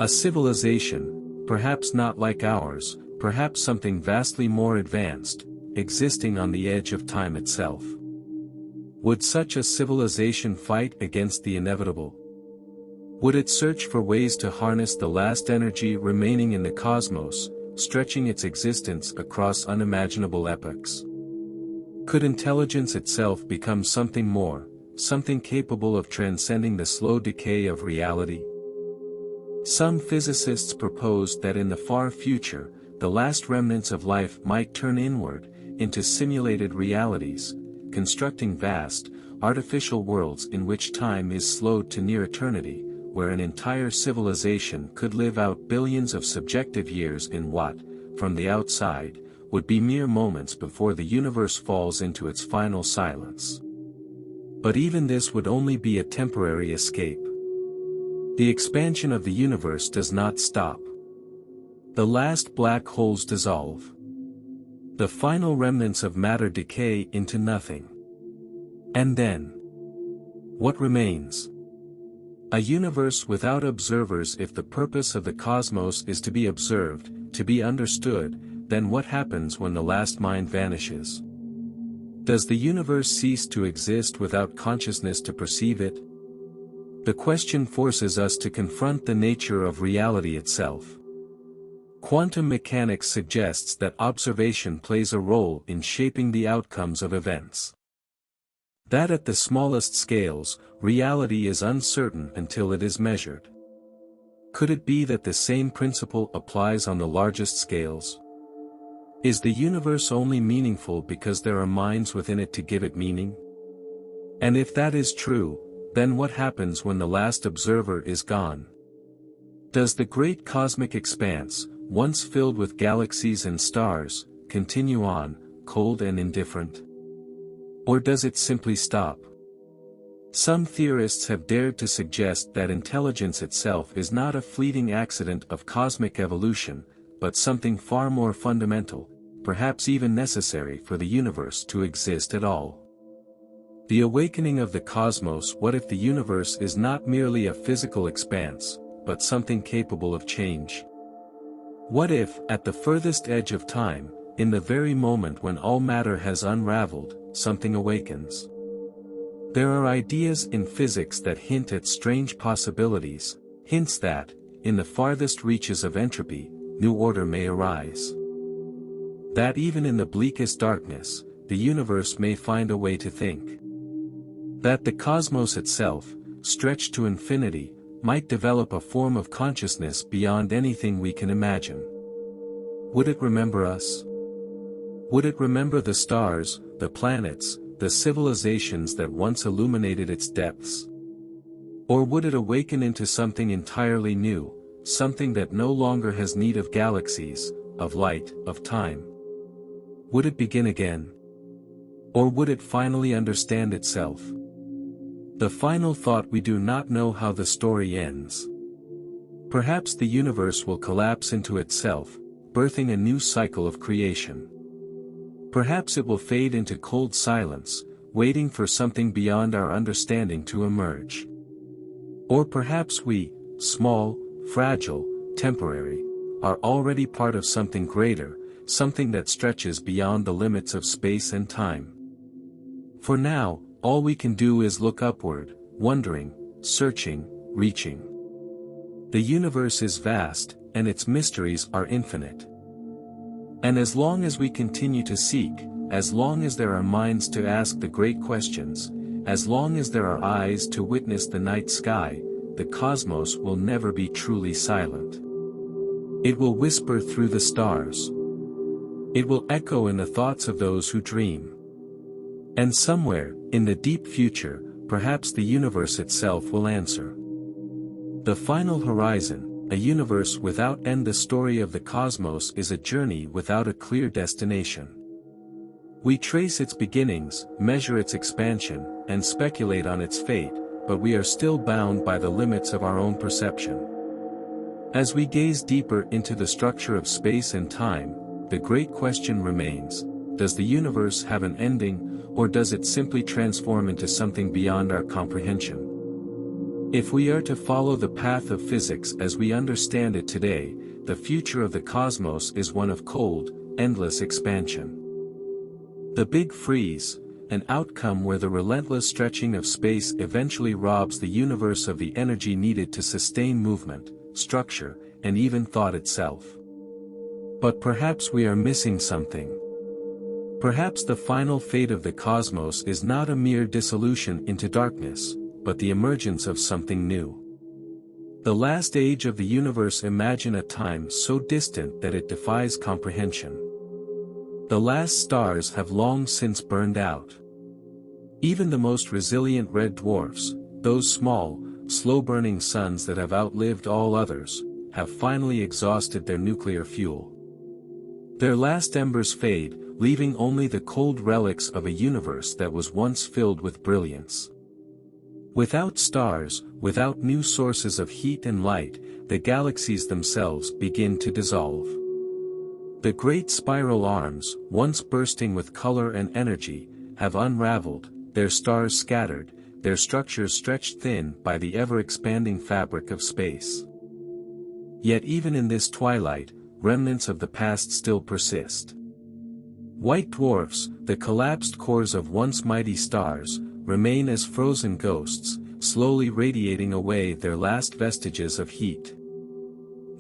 A civilization, perhaps not like ours, perhaps something vastly more advanced, existing on the edge of time itself. Would such a civilization fight against the inevitable? Would it search for ways to harness the last energy remaining in the cosmos, stretching its existence across unimaginable epochs? Could intelligence itself become something more, something capable of transcending the slow decay of reality? Some physicists proposed that in the far future, the last remnants of life might turn inward, into simulated realities, constructing vast, artificial worlds in which time is slowed to near eternity, where an entire civilization could live out billions of subjective years in what, from the outside, would be mere moments before the universe falls into its final silence. But even this would only be a temporary escape. The expansion of the universe does not stop. The last black holes dissolve. The final remnants of matter decay into nothing. And then, what remains? A universe without observers. If the purpose of the cosmos is to be observed, to be understood, then what happens when the last mind vanishes? Does the universe cease to exist without consciousness to perceive it? The question forces us to confront the nature of reality itself. Quantum mechanics suggests that observation plays a role in shaping the outcomes of events. That at the smallest scales, reality is uncertain until it is measured. Could it be that the same principle applies on the largest scales? Is the universe only meaningful because there are minds within it to give it meaning? And if that is true, then what happens when the last observer is gone? Does the great cosmic expanse, once filled with galaxies and stars, continue on, cold and indifferent? Or does it simply stop? Some theorists have dared to suggest that intelligence itself is not a fleeting accident of cosmic evolution, but something far more fundamental, perhaps even necessary for the universe to exist at all. The awakening of the cosmos. What if the universe is not merely a physical expanse, but something capable of change? What if, at the furthest edge of time, in the very moment when all matter has unraveled, something awakens? There are ideas in physics that hint at strange possibilities, hints that, in the farthest reaches of entropy, new order may arise. That even in the bleakest darkness, the universe may find a way to think. That the cosmos itself, stretched to infinity, might develop a form of consciousness beyond anything we can imagine. Would it remember us? Would it remember the stars, the planets, the civilizations that once illuminated its depths? Or would it awaken into something entirely new, something that no longer has need of galaxies, of light, of time? Would it begin again? Or would it finally understand itself? The final thought: we do not know how the story ends. Perhaps the universe will collapse into itself, birthing a new cycle of creation. Perhaps it will fade into cold silence, waiting for something beyond our understanding to emerge. Or perhaps we, small, fragile, temporary, are already part of something greater, something that stretches beyond the limits of space and time. For now, all we can do is look upward, wondering, searching, reaching. The universe is vast, and its mysteries are infinite. And as long as we continue to seek, as long as there are minds to ask the great questions, as long as there are eyes to witness the night sky, the cosmos will never be truly silent. It will whisper through the stars. It will echo in the thoughts of those who dream. And somewhere, in the deep future, perhaps the universe itself will answer. The final horizon, a universe without end. The story of the cosmos is a journey without a clear destination. We trace its beginnings, measure its expansion, and speculate on its fate, but we are still bound by the limits of our own perception. As we gaze deeper into the structure of space and time, the great question remains: does the universe have an ending, or does it simply transform into something beyond our comprehension? If we are to follow the path of physics as we understand it today, the future of the cosmos is one of cold, endless expansion. The Big Freeze, an outcome where the relentless stretching of space eventually robs the universe of the energy needed to sustain movement, structure, and even thought itself. But perhaps we are missing something. Perhaps the final fate of the cosmos is not a mere dissolution into darkness, but the emergence of something new. The last age of the universe. Imagine a time so distant that it defies comprehension. The last stars have long since burned out. Even the most resilient red dwarfs, those small, slow-burning suns that have outlived all others, have finally exhausted their nuclear fuel. Their last embers fade, leaving only the cold relics of a universe that was once filled with brilliance. Without stars, without new sources of heat and light, the galaxies themselves begin to dissolve. The great spiral arms, once bursting with color and energy, have unraveled, their stars scattered, their structures stretched thin by the ever-expanding fabric of space. Yet even in this twilight, remnants of the past still persist. White dwarfs, the collapsed cores of once mighty stars, remain as frozen ghosts, slowly radiating away their last vestiges of heat.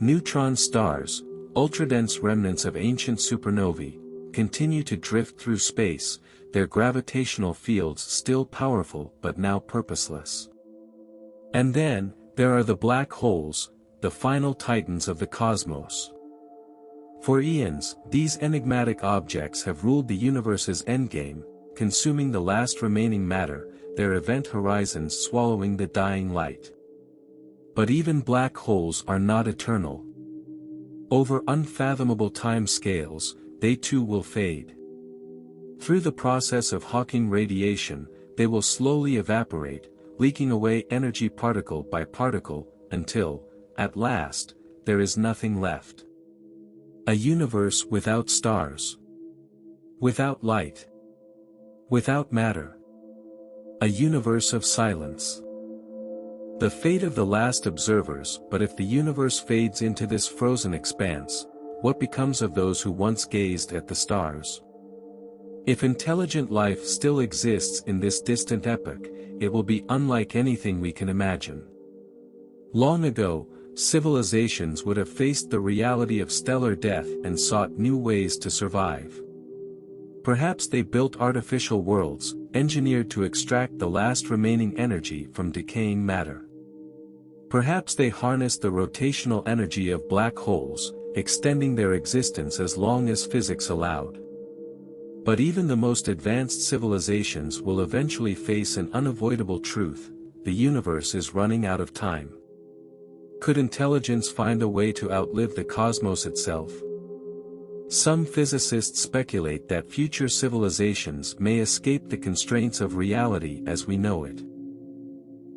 Neutron stars, ultradense remnants of ancient supernovae, continue to drift through space, their gravitational fields still powerful but now purposeless. And then, there are the black holes, the final titans of the cosmos. For eons, these enigmatic objects have ruled the universe's endgame, consuming the last remaining matter, their event horizons swallowing the dying light. But even black holes are not eternal. Over unfathomable time scales, they too will fade. Through the process of Hawking radiation, they will slowly evaporate, leaking away energy particle by particle, until, at last, there is nothing left. A universe without stars. Without light. Without matter. A universe of silence. The fate of the last observers. But if the universe fades into this frozen expanse, what becomes of those who once gazed at the stars? If intelligent life still exists in this distant epoch, it will be unlike anything we can imagine. Long ago, civilizations would have faced the reality of stellar death and sought new ways to survive. Perhaps they built artificial worlds, engineered to extract the last remaining energy from decaying matter. Perhaps they harnessed the rotational energy of black holes, extending their existence as long as physics allowed. But even the most advanced civilizations will eventually face an unavoidable truth: the universe is running out of time. Could intelligence find a way to outlive the cosmos itself? Some physicists speculate that future civilizations may escape the constraints of reality as we know it.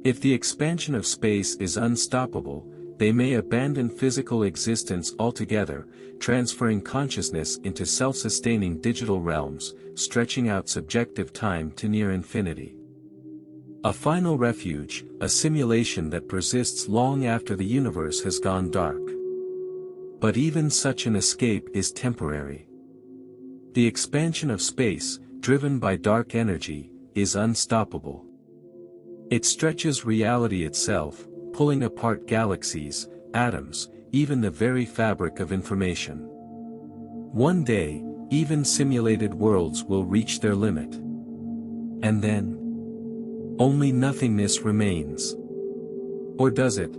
If the expansion of space is unstoppable, they may abandon physical existence altogether, transferring consciousness into self-sustaining digital realms, stretching out subjective time to near infinity. A final refuge, a simulation that persists long after the universe has gone dark. But even such an escape is temporary. The expansion of space, driven by dark energy, is unstoppable. It stretches reality itself, pulling apart galaxies, atoms, even the very fabric of information. One day, even simulated worlds will reach their limit. And then? Only nothingness remains. Or does it?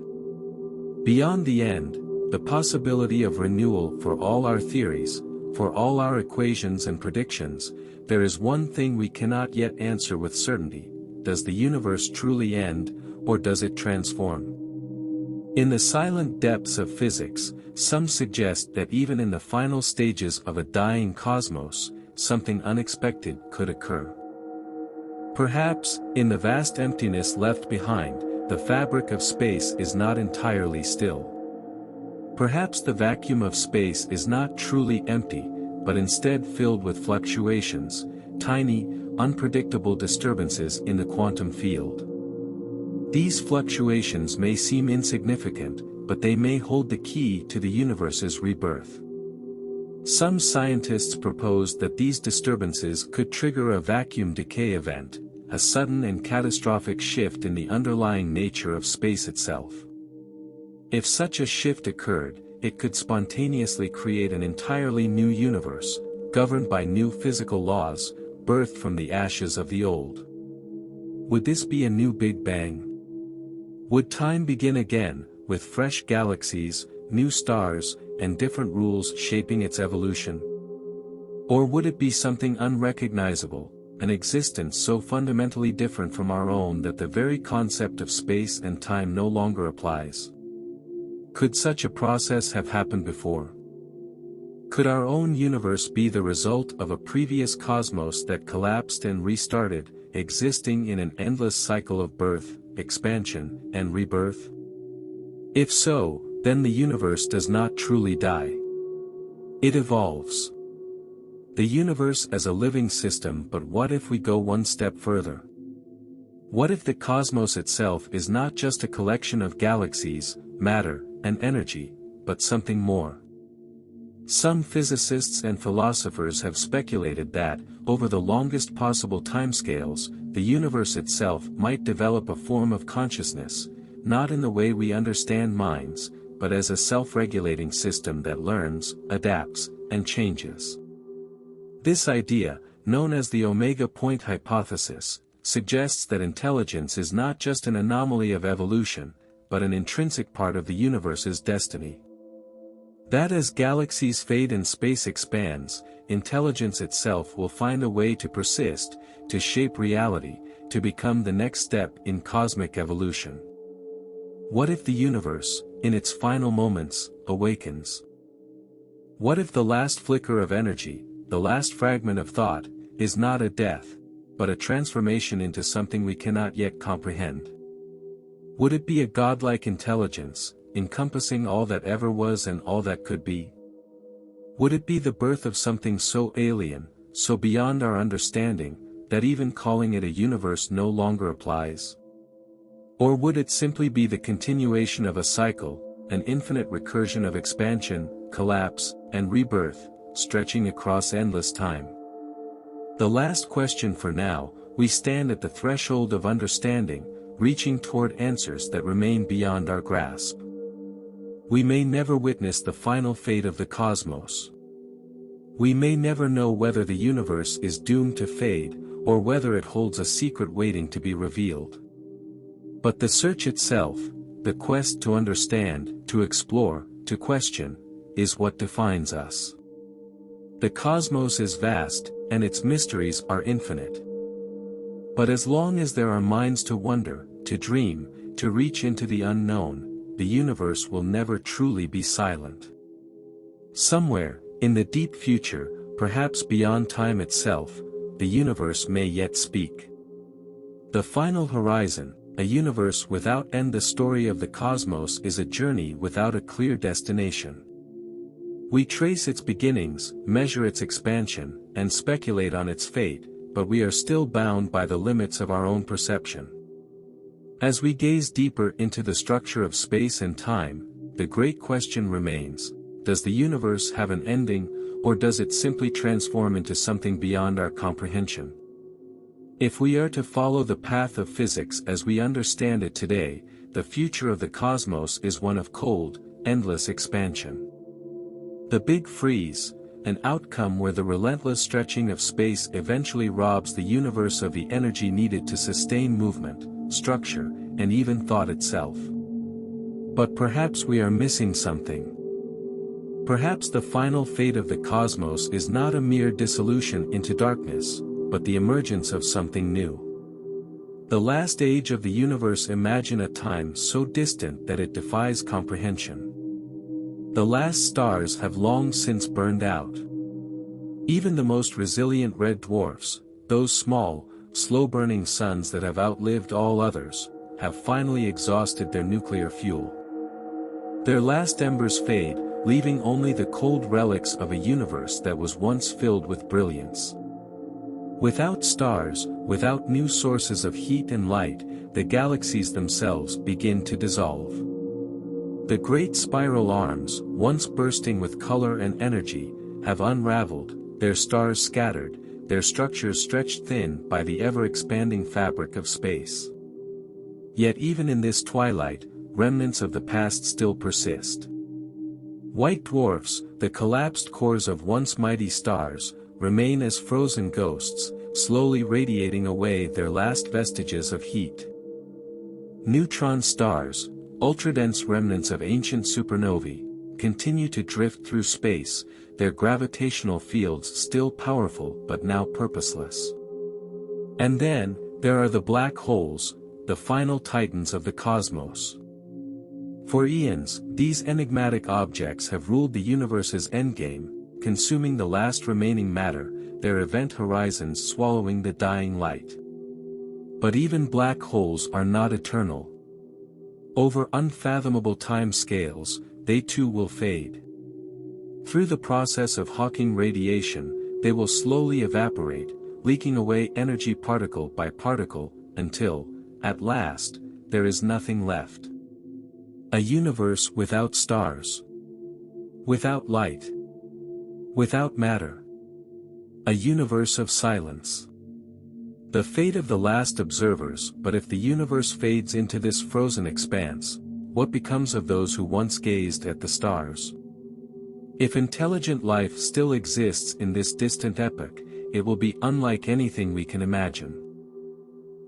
Beyond the end, the possibility of renewal for all our theories, for all our equations and predictions, there is one thing we cannot yet answer with certainty: does the universe truly end, or does it transform? In the silent depths of physics, some suggest that even in the final stages of a dying cosmos, something unexpected could occur. Perhaps, in the vast emptiness left behind, the fabric of space is not entirely still. Perhaps the vacuum of space is not truly empty, but instead filled with fluctuations, tiny, unpredictable disturbances in the quantum field. These fluctuations may seem insignificant, but they may hold the key to the universe's rebirth. Some scientists propose that these disturbances could trigger a vacuum decay event, a sudden and catastrophic shift in the underlying nature of space itself. If such a shift occurred, it could spontaneously create an entirely new universe, governed by new physical laws, birthed from the ashes of the old. Would this be a new Big Bang? Would time begin again, with fresh galaxies, new stars, and different rules shaping its evolution? Or would it be something unrecognizable, an existence so fundamentally different from our own that the very concept of space and time no longer applies? Could such a process have happened before? Could our own universe be the result of a previous cosmos that collapsed and restarted, existing in an endless cycle of birth, expansion, and rebirth? If so, then the universe does not truly die. It evolves. The universe as a living system. But what if we go one step further? What if the cosmos itself is not just a collection of galaxies, matter, and energy, but something more? Some physicists and philosophers have speculated that, over the longest possible timescales, the universe itself might develop a form of consciousness, not in the way we understand minds, but as a self-regulating system that learns, adapts, and changes. This idea, known as the omega point hypothesis, suggests that intelligence is not just an anomaly of evolution, but an intrinsic part of the universe's destiny. That as galaxies fade and space expands, intelligence itself will find a way to persist, to shape reality, to become the next step in cosmic evolution. What if the universe, in its final moments, awakens? What if the last flicker of energy, the last fragment of thought, is not a death, but a transformation into something we cannot yet comprehend? Would it be a godlike intelligence, encompassing all that ever was and all that could be? Would it be the birth of something so alien, so beyond our understanding, that even calling it a universe no longer applies? Or would it simply be the continuation of a cycle, an infinite recursion of expansion, collapse, and rebirth, stretching across endless time? The last question for now, we stand at the threshold of understanding, reaching toward answers that remain beyond our grasp. We may never witness the final fate of the cosmos. We may never know whether the universe is doomed to fade, or whether it holds a secret waiting to be revealed. But the search itself, the quest to understand, to explore, to question, is what defines us. The cosmos is vast, and its mysteries are infinite. But as long as there are minds to wonder, to dream, to reach into the unknown, the universe will never truly be silent. Somewhere, in the deep future, perhaps beyond time itself, the universe may yet speak. The final horizon, a universe without end. The story of the cosmos is a journey without a clear destination. We trace its beginnings, measure its expansion, and speculate on its fate, but we are still bound by the limits of our own perception. As we gaze deeper into the structure of space and time, the great question remains: does the universe have an ending, or does it simply transform into something beyond our comprehension? If we are to follow the path of physics as we understand it today, the future of the cosmos is one of cold, endless expansion. The Big Freeze, an outcome where the relentless stretching of space eventually robs the universe of the energy needed to sustain movement, structure, and even thought itself. But perhaps we are missing something. Perhaps the final fate of the cosmos is not a mere dissolution into darkness, but the emergence of something new. The last age of the universe. Imagine a time so distant that it defies comprehension. The last stars have long since burned out. Even the most resilient red dwarfs, those small, slow-burning suns that have outlived all others, have finally exhausted their nuclear fuel. Their last embers fade, leaving only the cold relics of a universe that was once filled with brilliance. Without stars, without new sources of heat and light, the galaxies themselves begin to dissolve. The great spiral arms, once bursting with color and energy, have unraveled, their stars scattered, their structures stretched thin by the ever-expanding fabric of space. Yet even in this twilight, remnants of the past still persist. White dwarfs, the collapsed cores of once mighty stars, remain as frozen ghosts, slowly radiating away their last vestiges of heat. Neutron stars, ultradense remnants of ancient supernovae, continue to drift through space, their gravitational fields still powerful but now purposeless. And then, there are the black holes, the final titans of the cosmos. For eons, these enigmatic objects have ruled the universe's endgame, consuming the last remaining matter, their event horizons swallowing the dying light. But even black holes are not eternal. Over unfathomable time scales, they too will fade. Through the process of Hawking radiation, they will slowly evaporate, leaking away energy particle by particle, until, at last, there is nothing left. A universe without stars. Without light. Without matter. A universe of silence. The fate of the last observers. But if the universe fades into this frozen expanse, what becomes of those who once gazed at the stars? If intelligent life still exists in this distant epoch, it will be unlike anything we can imagine.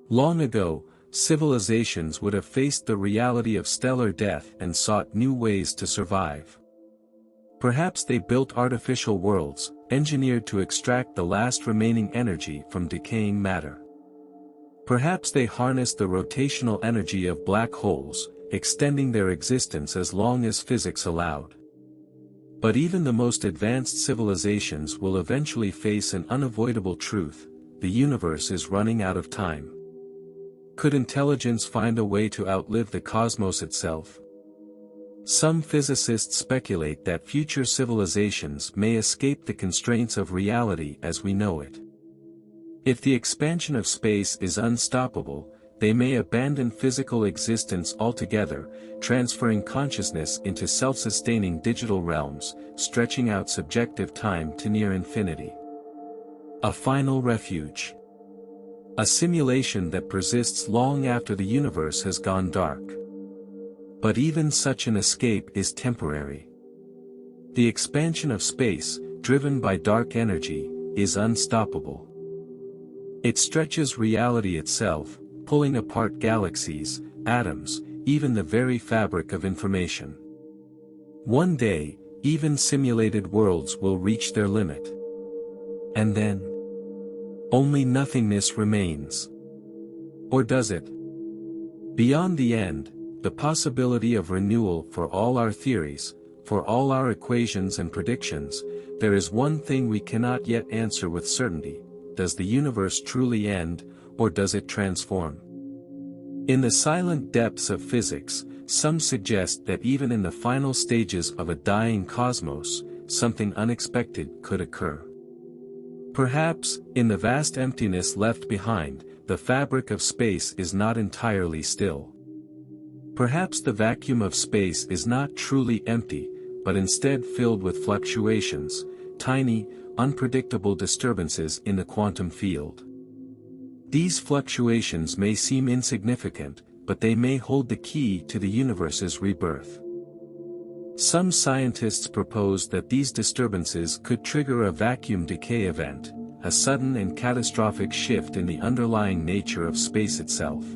Long ago, civilizations would have faced the reality of stellar death and sought new ways to survive. Perhaps they built artificial worlds, engineered to extract the last remaining energy from decaying matter. Perhaps they harnessed the rotational energy of black holes, extending their existence as long as physics allowed. But even the most advanced civilizations will eventually face an unavoidable truth: the universe is running out of time. Could intelligence find a way to outlive the cosmos itself? Some physicists speculate that future civilizations may escape the constraints of reality as we know it. If the expansion of space is unstoppable, they may abandon physical existence altogether, transferring consciousness into self-sustaining digital realms, stretching out subjective time to near infinity. A final refuge. A simulation that persists long after the universe has gone dark. But even such an escape is temporary. The expansion of space, driven by dark energy, is unstoppable. It stretches reality itself, pulling apart galaxies, atoms, even the very fabric of information. One day, even simulated worlds will reach their limit. And then, only nothingness remains. Or does it? Beyond the end, the possibility of renewal for all our theories, for all our equations and predictions, there is one thing we cannot yet answer with certainty: does the universe truly end, or does it transform? In the silent depths of physics, some suggest that even in the final stages of a dying cosmos, something unexpected could occur. Perhaps, in the vast emptiness left behind, the fabric of space is not entirely still. Perhaps the vacuum of space is not truly empty, but instead filled with fluctuations, tiny, unpredictable disturbances in the quantum field. These fluctuations may seem insignificant, but they may hold the key to the universe's rebirth. Some scientists propose that these disturbances could trigger a vacuum decay event, a sudden and catastrophic shift in the underlying nature of space itself.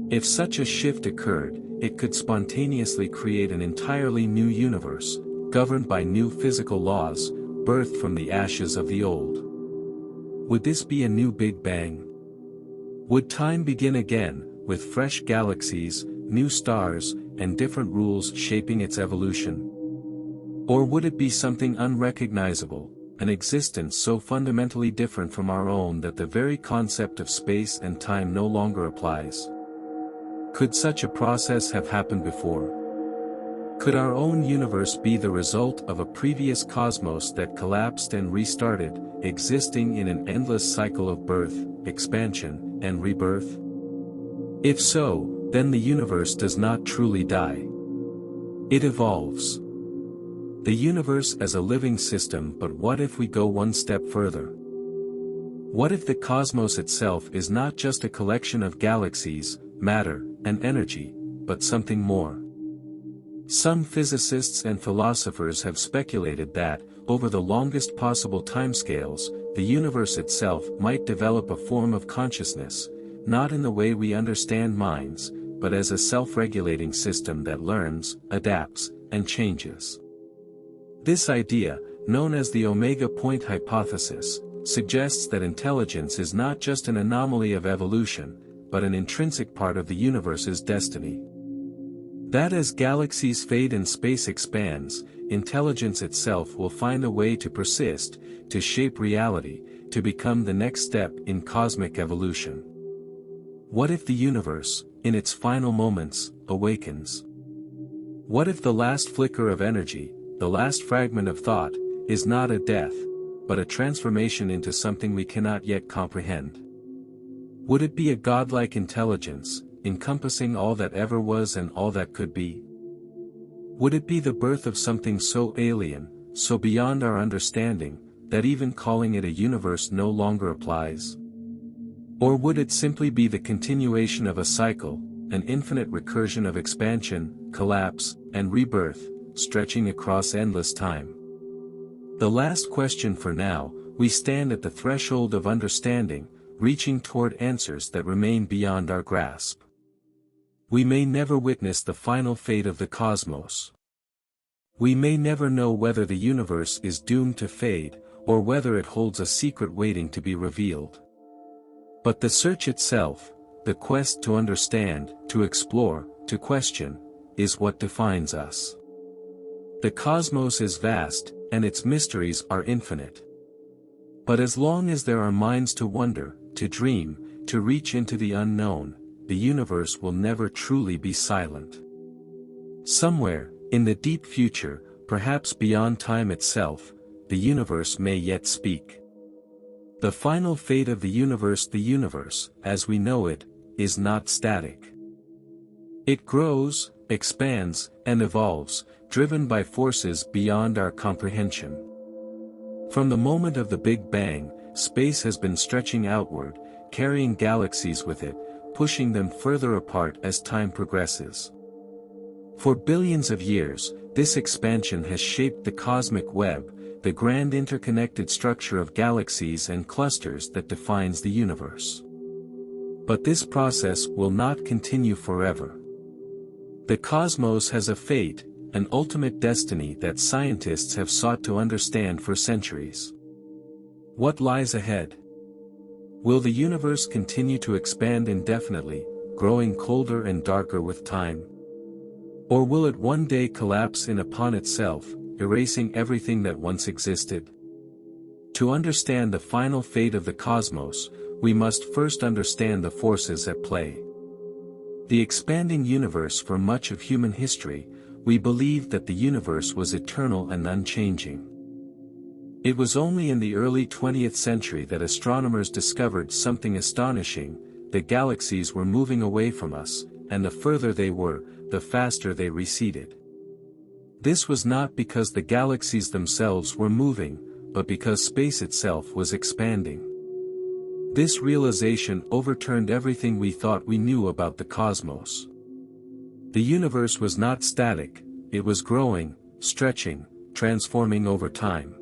If such a shift occurred, it could spontaneously create an entirely new universe, governed by new physical laws, birthed from the ashes of the old. Would this be a new Big Bang? Would time begin again, with fresh galaxies, new stars, and different rules shaping its evolution? Or would it be something unrecognizable, an existence so fundamentally different from our own that the very concept of space and time no longer applies? Could such a process have happened before? Could our own universe be the result of a previous cosmos that collapsed and restarted, existing in an endless cycle of birth, expansion, and rebirth? If so, then the universe does not truly die. It evolves. The universe as a living system. But what if we go one step further? What if the cosmos itself is not just a collection of galaxies, matter, and energy, but something more? Some physicists and philosophers have speculated that, over the longest possible timescales, the universe itself might develop a form of consciousness, not in the way we understand minds, but as a self-regulating system that learns, adapts, and changes. This idea, known as the omega point hypothesis, suggests that intelligence is not just an anomaly of evolution, but an intrinsic part of the universe's destiny. That as galaxies fade and space expands, intelligence itself will find a way to persist, to shape reality, to become the next step in cosmic evolution. What if the universe, in its final moments, awakens? What if the last flicker of energy, the last fragment of thought, is not a death, but a transformation into something we cannot yet comprehend? Would it be a godlike intelligence, encompassing all that ever was and all that could be? Would it be the birth of something so alien, so beyond our understanding, that even calling it a universe no longer applies? Or would it simply be the continuation of a cycle, an infinite recursion of expansion, collapse, and rebirth, stretching across endless time? The last question for now, we stand at the threshold of understanding, reaching toward answers that remain beyond our grasp. We may never witness the final fate of the cosmos. We may never know whether the universe is doomed to fade, or whether it holds a secret waiting to be revealed. But the search itself, the quest to understand, to explore, to question, is what defines us. The cosmos is vast, and its mysteries are infinite. But as long as there are minds to wonder, to dream, to reach into the unknown, the universe will never truly be silent. Somewhere, in the deep future, perhaps beyond time itself, the universe may yet speak. The final fate of the universe, as we know it, is not static. It grows, expands, and evolves, driven by forces beyond our comprehension. From the moment of the Big Bang, space has been stretching outward, carrying galaxies with it, pushing them further apart as time progresses. For billions of years, this expansion has shaped the cosmic web, the grand interconnected structure of galaxies and clusters that defines the universe. But this process will not continue forever. The cosmos has a fate, an ultimate destiny that scientists have sought to understand for centuries. What lies ahead? Will the universe continue to expand indefinitely, growing colder and darker with time? Or will it one day collapse in upon itself, erasing everything that once existed? To understand the final fate of the cosmos, we must first understand the forces at play. The expanding universe. For much of human history, we believed that the universe was eternal and unchanging. It was only in the early 20th century that astronomers discovered something astonishing: the galaxies were moving away from us, and the further they were, the faster they receded. This was not because the galaxies themselves were moving, but because space itself was expanding. This realization overturned everything we thought we knew about the cosmos. The universe was not static, it was growing, stretching, transforming over time.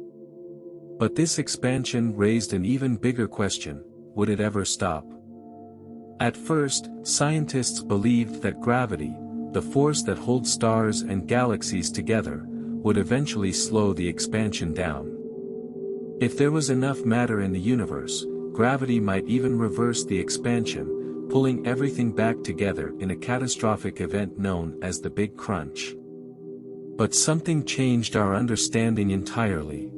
But this expansion raised an even bigger question: would it ever stop? At first, scientists believed that gravity, the force that holds stars and galaxies together, would eventually slow the expansion down. If there was enough matter in the universe, gravity might even reverse the expansion, pulling everything back together in a catastrophic event known as the Big Crunch. But something changed our understanding entirely.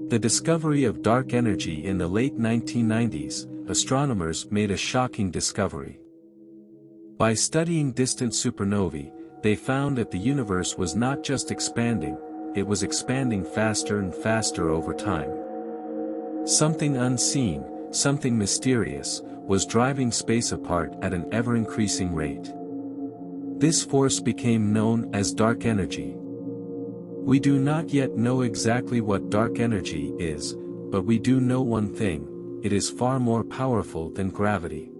The discovery of dark energy. In the late 1990s, astronomers made a shocking discovery. By studying distant supernovae, they found that the universe was not just expanding, it was expanding faster and faster over time. Something unseen, something mysterious, was driving space apart at an ever-increasing rate. This force became known as dark energy. We do not yet know exactly what dark energy is, but we do know one thing: it is far more powerful than gravity.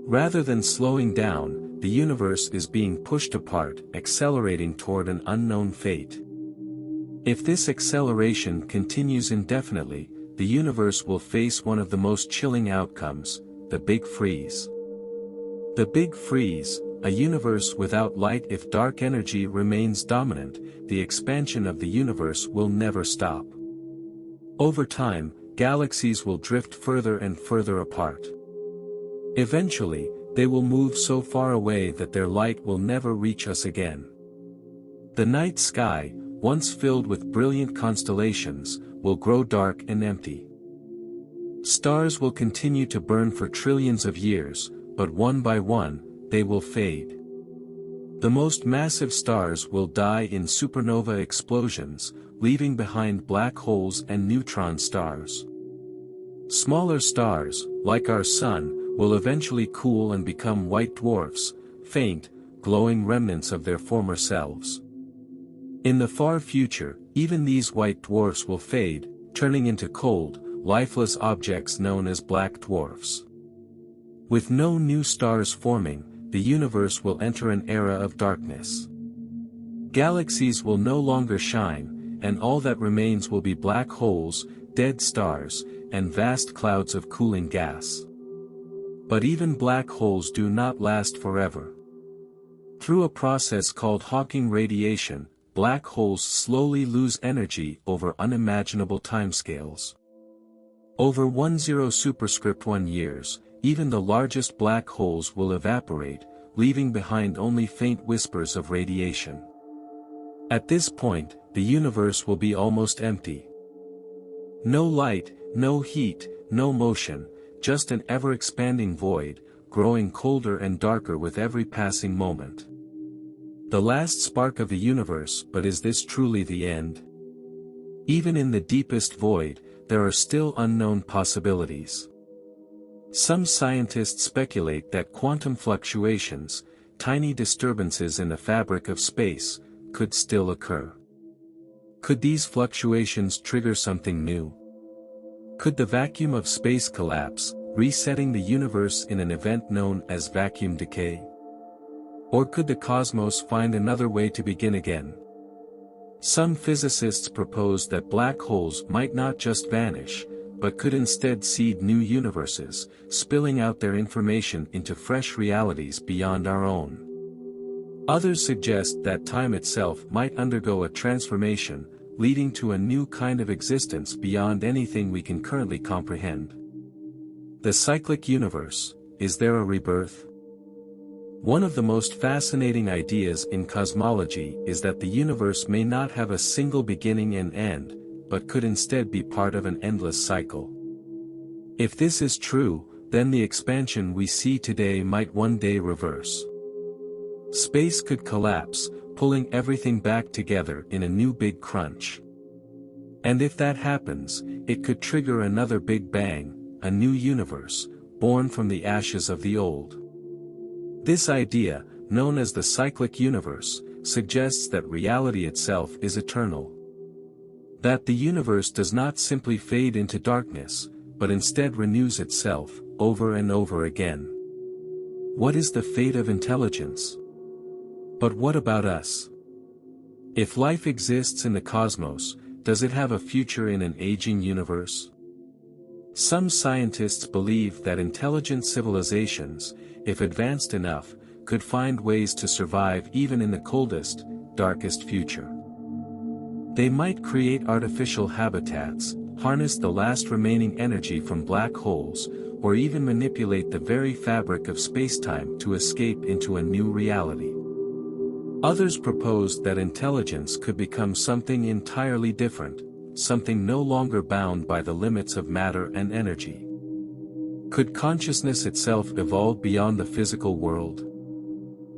Rather than slowing down, the universe is being pushed apart, accelerating toward an unknown fate. If this acceleration continues indefinitely, the universe will face one of the most chilling outcomes: the Big Freeze. The Big Freeze, a universe without light. If dark energy remains dominant, the expansion of the universe will never stop. Over time, galaxies will drift further and further apart. Eventually, they will move so far away that their light will never reach us again. The night sky, once filled with brilliant constellations, will grow dark and empty. Stars will continue to burn for trillions of years, but one by one, they will fade. The most massive stars will die in supernova explosions, leaving behind black holes and neutron stars. Smaller stars, like our Sun, will eventually cool and become white dwarfs, faint, glowing remnants of their former selves. In the far future, even these white dwarfs will fade, turning into cold, lifeless objects known as black dwarfs. With no new stars forming, the universe will enter an era of darkness. Galaxies will no longer shine, and all that remains will be black holes, dead stars, and vast clouds of cooling gas. But even black holes do not last forever. Through a process called Hawking radiation, black holes slowly lose energy over unimaginable timescales. Over 10^1 years, even the largest black holes will evaporate, leaving behind only faint whispers of radiation. At this point, the universe will be almost empty. No light, no heat, no motion, just an ever-expanding void, growing colder and darker with every passing moment. The last spark of the universe, but is this truly the end? Even in the deepest void, there are still unknown possibilities. Some scientists speculate that quantum fluctuations, tiny disturbances in the fabric of space, could still occur. Could these fluctuations trigger something new? Could the vacuum of space collapse, resetting the universe in an event known as vacuum decay? Or could the cosmos find another way to begin again? Some physicists propose that black holes might not just vanish, but could instead seed new universes, spilling out their information into fresh realities beyond our own. Others suggest that time itself might undergo a transformation, leading to a new kind of existence beyond anything we can currently comprehend. The cyclic universe, is there a rebirth? One of the most fascinating ideas in cosmology is that the universe may not have a single beginning and end, but could instead be part of an endless cycle. If this is true, then the expansion we see today might one day reverse. Space could collapse, pulling everything back together in a new big crunch. And if that happens, it could trigger another Big Bang, a new universe, born from the ashes of the old. This idea, known as the cyclic universe, suggests that reality itself is eternal. That the universe does not simply fade into darkness, but instead renews itself, over and over again. What is the fate of intelligence? But what about us? If life exists in the cosmos, does it have a future in an aging universe? Some scientists believe that intelligent civilizations, if advanced enough, could find ways to survive even in the coldest, darkest future. They might create artificial habitats, harness the last remaining energy from black holes, or even manipulate the very fabric of spacetime to escape into a new reality. Others proposed that intelligence could become something entirely different, something no longer bound by the limits of matter and energy. Could consciousness itself evolve beyond the physical world?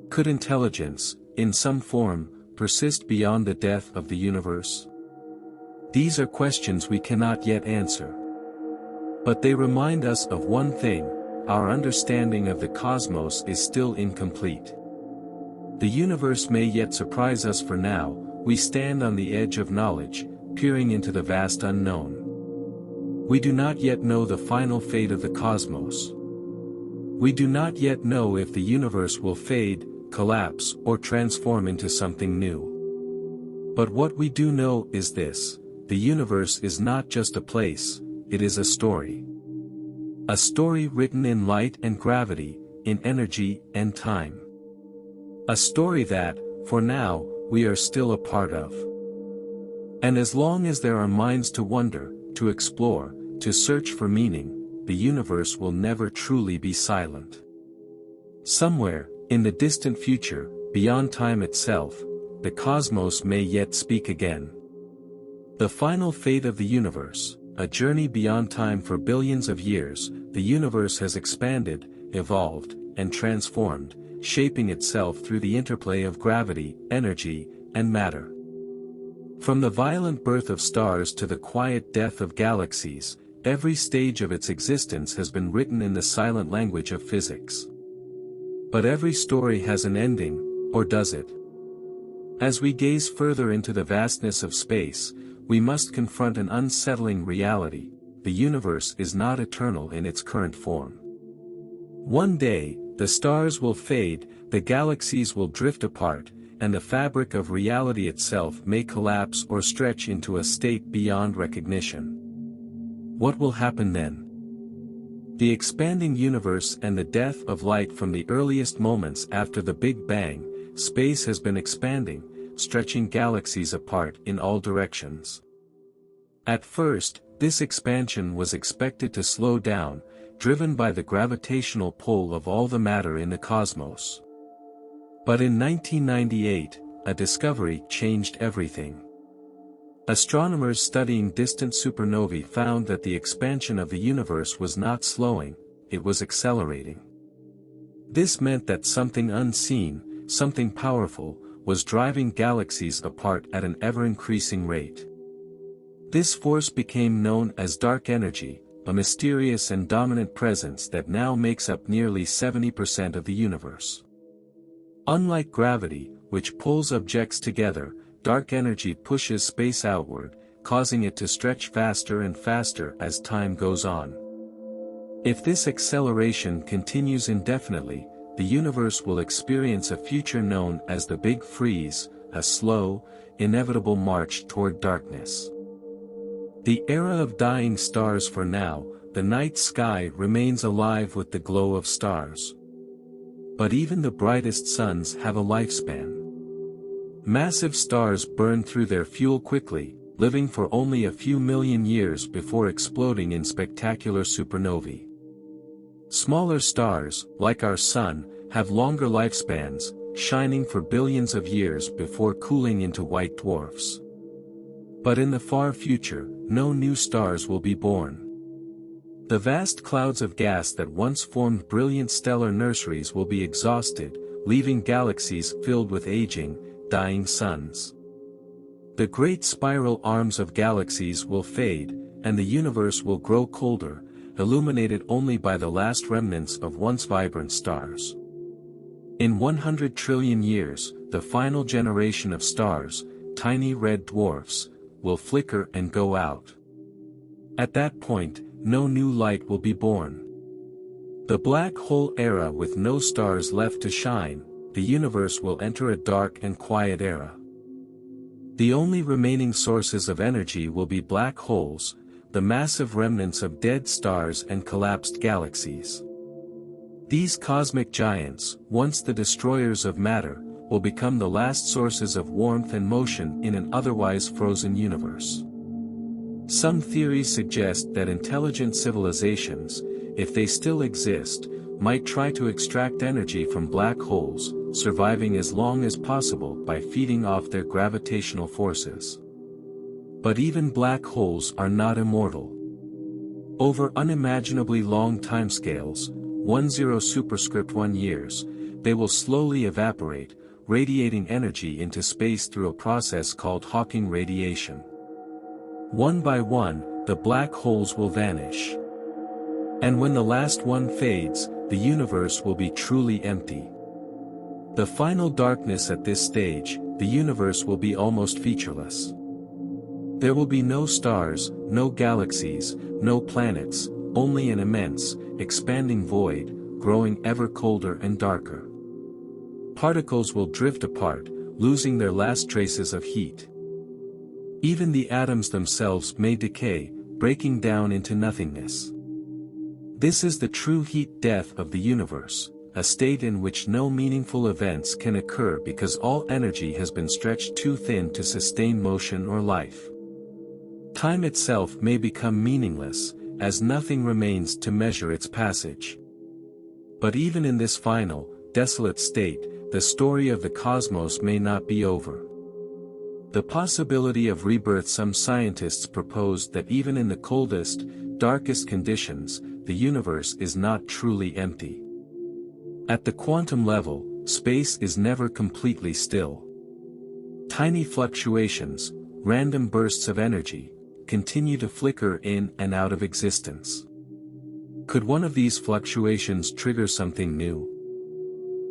Could intelligence, in some form, persist beyond the death of the universe? These are questions we cannot yet answer. But they remind us of one thing: our understanding of the cosmos is still incomplete. The universe may yet surprise us. For now, we stand on the edge of knowledge, peering into the vast unknown. We do not yet know the final fate of the cosmos. We do not yet know if the universe will fade, collapse, or transform into something new. But what we do know is this: the universe is not just a place, it is a story. A story written in light and gravity, in energy and time. A story that, for now, we are still a part of. And as long as there are minds to wonder, to explore, to search for meaning, the universe will never truly be silent. Somewhere, in the distant future, beyond time itself, the cosmos may yet speak again. The final fate of the universe, a journey beyond time. For billions of years, the universe has expanded, evolved, and transformed, shaping itself through the interplay of gravity, energy, and matter. From the violent birth of stars to the quiet death of galaxies, every stage of its existence has been written in the silent language of physics. But every story has an ending, or does it? As we gaze further into the vastness of space, we must confront an unsettling reality: the universe is not eternal in its current form. One day, the stars will fade, the galaxies will drift apart, and the fabric of reality itself may collapse or stretch into a state beyond recognition. What will happen then? The expanding universe and the death of light. From the earliest moments after the Big Bang, space has been expanding, stretching galaxies apart in all directions. At first, this expansion was expected to slow down, driven by the gravitational pull of all the matter in the cosmos. But in 1998, a discovery changed everything. Astronomers studying distant supernovae found that the expansion of the universe was not slowing, it was accelerating. This meant that something unseen, something powerful, was driving galaxies apart at an ever-increasing rate. This force became known as dark energy, a mysterious and dominant presence that now makes up nearly 70% of the universe. Unlike gravity, which pulls objects together, dark energy pushes space outward, causing it to stretch faster and faster as time goes on. If this acceleration continues indefinitely, the universe will experience a future known as the Big Freeze, a slow, inevitable march toward darkness. The era of dying stars. For now, the night sky remains alive with the glow of stars. But even the brightest suns have a lifespan. Massive stars burn through their fuel quickly, living for only a few million years before exploding in spectacular supernovae. Smaller stars, like our Sun, have longer lifespans, shining for billions of years before cooling into white dwarfs. But in the far future, no new stars will be born. The vast clouds of gas that once formed brilliant stellar nurseries will be exhausted, leaving galaxies filled with aging, dying suns. The great spiral arms of galaxies will fade, and the universe will grow colder, illuminated only by the last remnants of once vibrant stars. In 100 trillion years, the final generation of stars, tiny red dwarfs, will flicker and go out. At that point, no new light will be born. The black hole era. With no stars left to shine, the universe will enter a dark and quiet era. The only remaining sources of energy will be black holes, the massive remnants of dead stars and collapsed galaxies. These cosmic giants, once the destroyers of matter, will become the last sources of warmth and motion in an otherwise frozen universe. Some theories suggest that intelligent civilizations, if they still exist, might try to extract energy from black holes, surviving as long as possible by feeding off their gravitational forces. But even black holes are not immortal. Over unimaginably long timescales, 10^1 years, they will slowly evaporate, radiating energy into space through a process called Hawking radiation. One by one, the black holes will vanish. And when the last one fades, the universe will be truly empty. The final darkness. At this stage, the universe will be almost featureless. There will be no stars, no galaxies, no planets, only an immense, expanding void, growing ever colder and darker. Particles will drift apart, losing their last traces of heat. Even the atoms themselves may decay, breaking down into nothingness. This is the true heat death of the universe, a state in which no meaningful events can occur because all energy has been stretched too thin to sustain motion or life. Time itself may become meaningless, as nothing remains to measure its passage. But even in this final, desolate state, the story of the cosmos may not be over. The possibility of rebirth. Some scientists propose that even in the coldest, darkest conditions, the universe is not truly empty. At the quantum level, space is never completely still. Tiny fluctuations, random bursts of energy, continue to flicker in and out of existence. Could one of these fluctuations trigger something new?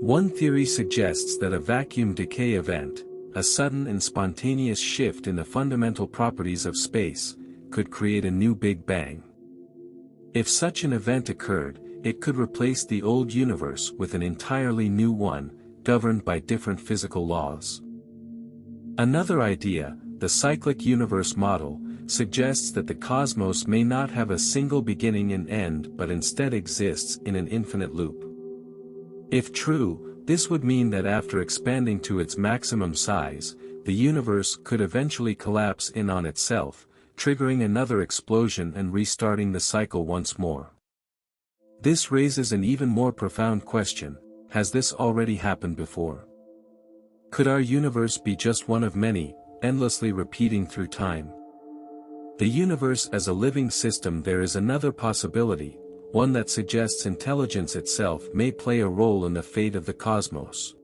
One theory suggests that a vacuum decay event, a sudden and spontaneous shift in the fundamental properties of space, could create a new Big Bang. If such an event occurred, it could replace the old universe with an entirely new one, governed by different physical laws. Another idea, the cyclic universe model, suggests that the cosmos may not have a single beginning and end but instead exists in an infinite loop. If true, this would mean that after expanding to its maximum size, the universe could eventually collapse in on itself, triggering another explosion and restarting the cycle once more. This raises an even more profound question: has this already happened before? Could our universe be just one of many, endlessly repeating through time? The universe as a living system. There is another possibility, one that suggests intelligence itself may play a role in the fate of the cosmos.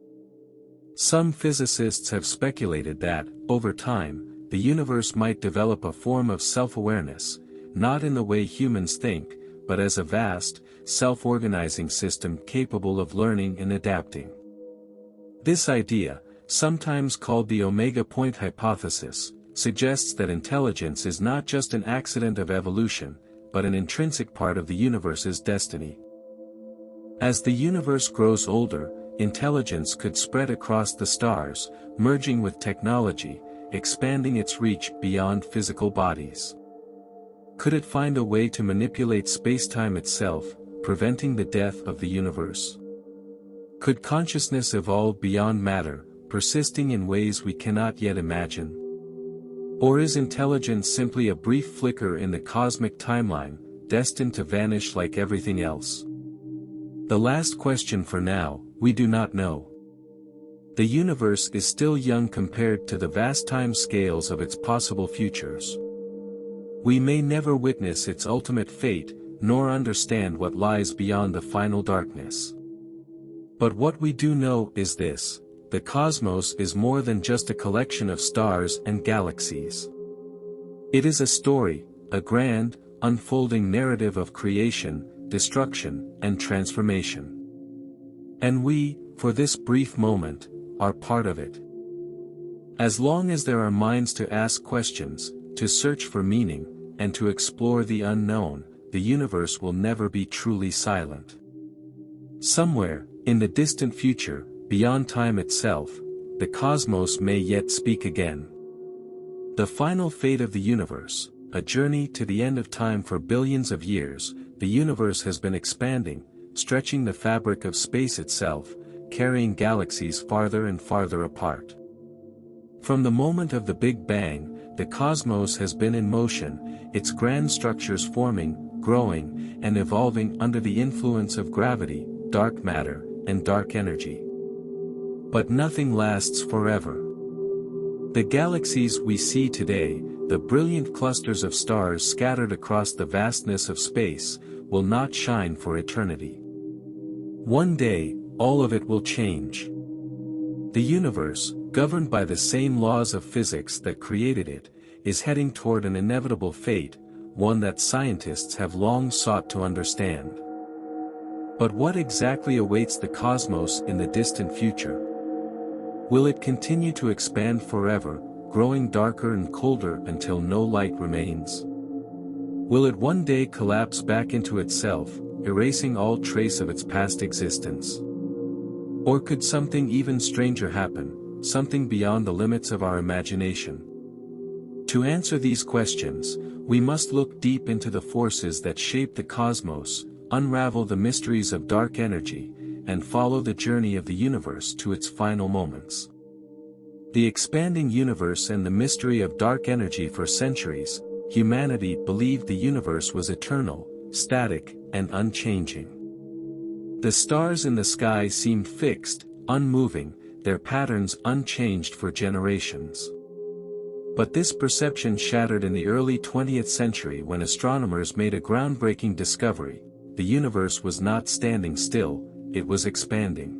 Some physicists have speculated that, over time, the universe might develop a form of self-awareness, not in the way humans think, but as a vast, self-organizing system capable of learning and adapting. This idea, sometimes called the omega point hypothesis, suggests that intelligence is not just an accident of evolution, but an intrinsic part of the universe's destiny. As the universe grows older, intelligence could spread across the stars, merging with technology, expanding its reach beyond physical bodies. Could it find a way to manipulate spacetime itself, preventing the death of the universe? Could consciousness evolve beyond matter, persisting in ways we cannot yet imagine? Or is intelligence simply a brief flicker in the cosmic timeline, destined to vanish like everything else? The last question for now, we do not know. The universe is still young compared to the vast time scales of its possible futures. We may never witness its ultimate fate, nor understand what lies beyond the final darkness. But what we do know is this: the cosmos is more than just a collection of stars and galaxies. It is a story, a grand, unfolding narrative of creation, destruction, and transformation. And we, for this brief moment, are part of it. As long as there are minds to ask questions, to search for meaning, and to explore the unknown, the universe will never be truly silent. Somewhere, in the distant future, beyond time itself, the cosmos may yet speak again. The final fate of the universe, a journey to the end of time. For billions of years, the universe has been expanding, stretching the fabric of space itself, carrying galaxies farther and farther apart. From the moment of the Big Bang, the cosmos has been in motion, its grand structures forming, growing, and evolving under the influence of gravity, dark matter, and dark energy. But nothing lasts forever. The galaxies we see today, the brilliant clusters of stars scattered across the vastness of space, will not shine for eternity. One day, all of it will change. The universe, governed by the same laws of physics that created it, is heading toward an inevitable fate, one that scientists have long sought to understand. But what exactly awaits the cosmos in the distant future? Will it continue to expand forever, growing darker and colder until no light remains? Will it one day collapse back into itself, erasing all trace of its past existence? Or could something even stranger happen, something beyond the limits of our imagination? To answer these questions, we must look deep into the forces that shape the cosmos, unravel the mysteries of dark energy, and follow the journey of the universe to its final moments. The expanding universe and the mystery of dark energy. For centuries, humanity believed the universe was eternal, static, and unchanging. The stars in the sky seemed fixed, unmoving, their patterns unchanged for generations. But this perception shattered in the early 20th century when astronomers made a groundbreaking discovery: the universe was not standing still, it was expanding.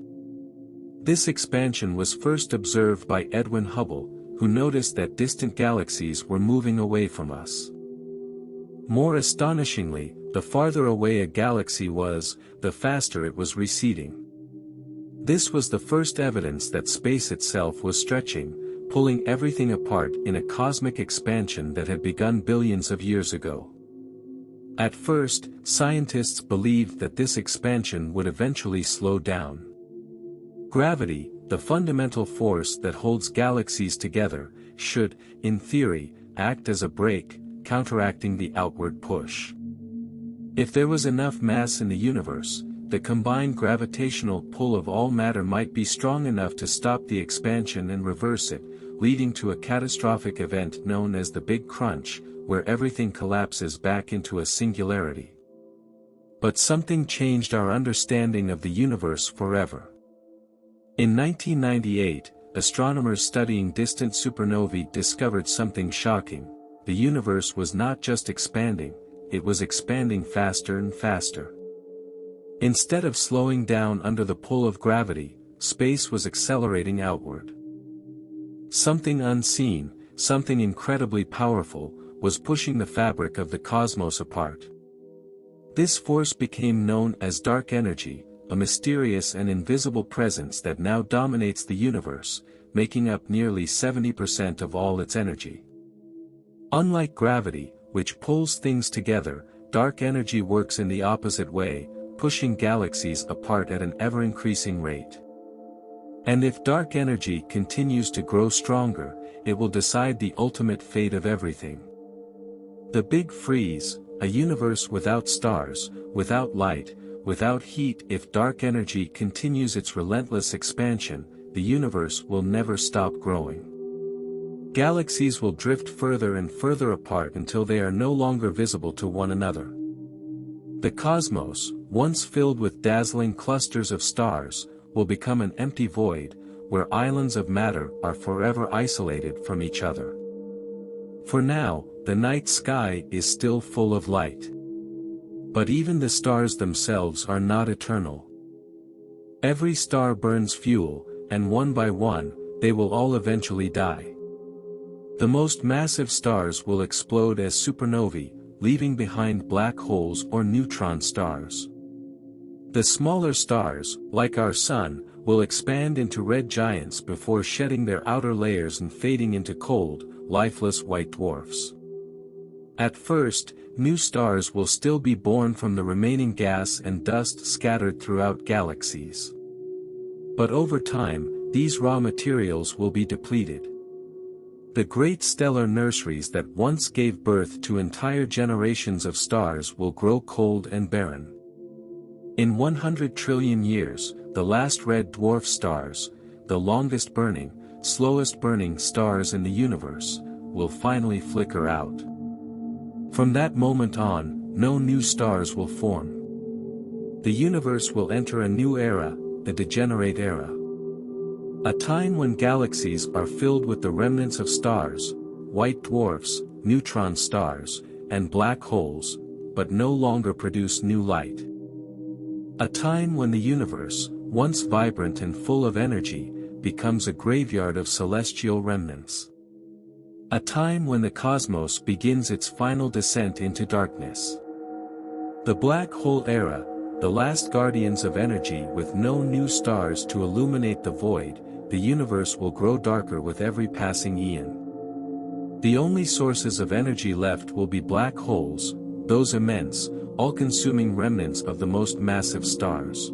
This expansion was first observed by Edwin Hubble, who noticed that distant galaxies were moving away from us. More astonishingly, the farther away a galaxy was, the faster it was receding. This was the first evidence that space itself was stretching, pulling everything apart in a cosmic expansion that had begun billions of years ago. At first, scientists believed that this expansion would eventually slow down. Gravity, the fundamental force that holds galaxies together, should, in theory, act as a brake, counteracting the outward push. If there was enough mass in the universe, the combined gravitational pull of all matter might be strong enough to stop the expansion and reverse it, leading to a catastrophic event known as the Big Crunch, where everything collapses back into a singularity. But something changed our understanding of the universe forever. In 1998, astronomers studying distant supernovae discovered something shocking. The universe was not just expanding, it was expanding faster and faster. Instead of slowing down under the pull of gravity, space was accelerating outward. Something unseen, something incredibly powerful, was pushing the fabric of the cosmos apart. This force became known as dark energy, a mysterious and invisible presence that now dominates the universe, making up nearly 70% of all its energy. Unlike gravity, which pulls things together, dark energy works in the opposite way, pushing galaxies apart at an ever-increasing rate. And if dark energy continues to grow stronger, it will decide the ultimate fate of everything. The Big Freeze, a universe without stars, without light, without heat. If dark energy continues its relentless expansion, the universe will never stop growing. Galaxies will drift further and further apart until they are no longer visible to one another. The cosmos, once filled with dazzling clusters of stars, will become an empty void, where islands of matter are forever isolated from each other. For now, the night sky is still full of light. But even the stars themselves are not eternal. Every star burns fuel, and one by one, they will all eventually die. The most massive stars will explode as supernovae, leaving behind black holes or neutron stars. The smaller stars, like our Sun, will expand into red giants before shedding their outer layers and fading into cold, lifeless white dwarfs. At first, new stars will still be born from the remaining gas and dust scattered throughout galaxies. But over time, these raw materials will be depleted. The great stellar nurseries that once gave birth to entire generations of stars will grow cold and barren. In 100 trillion years, the last red dwarf stars, the longest burning, slowest burning stars in the universe, will finally flicker out. From that moment on, no new stars will form. The universe will enter a new era, the degenerate era. A time when galaxies are filled with the remnants of stars, white dwarfs, neutron stars, and black holes, but no longer produce new light. A time when the universe, once vibrant and full of energy, becomes a graveyard of celestial remnants. A time when the cosmos begins its final descent into darkness. The black hole era, the last guardians of energy with no new stars to illuminate the void, the universe will grow darker with every passing eon. The only sources of energy left will be black holes, those immense, all-consuming remnants of the most massive stars.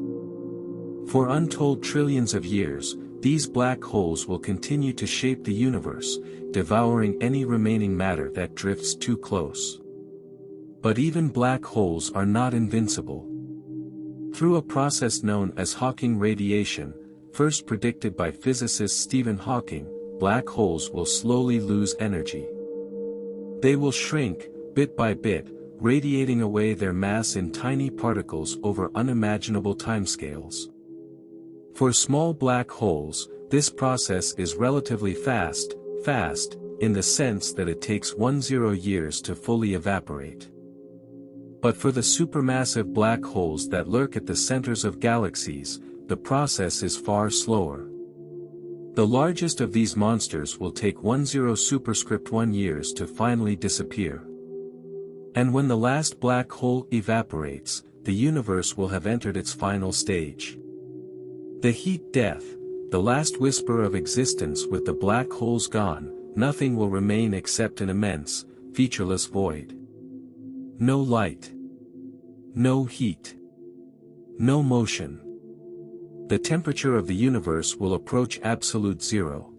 For untold trillions of years, these black holes will continue to shape the universe, devouring any remaining matter that drifts too close. But even black holes are not invincible. Through a process known as Hawking radiation, first predicted by physicist Stephen Hawking, black holes will slowly lose energy. They will shrink, bit by bit, radiating away their mass in tiny particles over unimaginable timescales. For small black holes, this process is relatively fast, in the sense that it takes 10 years to fully evaporate. But for the supermassive black holes that lurk at the centers of galaxies, the process is far slower. The largest of these monsters will take 10^1 years to finally disappear. And when the last black hole evaporates, the universe will have entered its final stage. The heat death, the last whisper of existence with the black holes gone, nothing will remain except an immense, featureless void. No light. No heat. No motion. The temperature of the universe will approach absolute zero.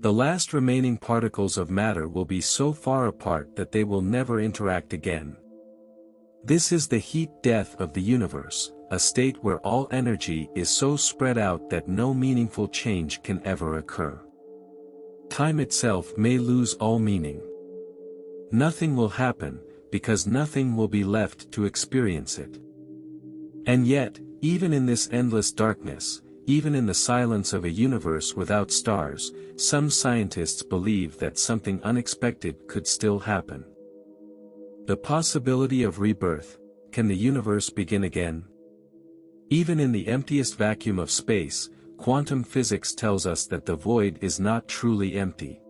The last remaining particles of matter will be so far apart that they will never interact again. This is the heat death of the universe, a state where all energy is so spread out that no meaningful change can ever occur. Time itself may lose all meaning. Nothing will happen, because nothing will be left to experience it. And yet, even in this endless darkness, even in the silence of a universe without stars, some scientists believe that something unexpected could still happen. The possibility of rebirth. Can the universe begin again? Even in the emptiest vacuum of space, quantum physics tells us that the void is not truly empty.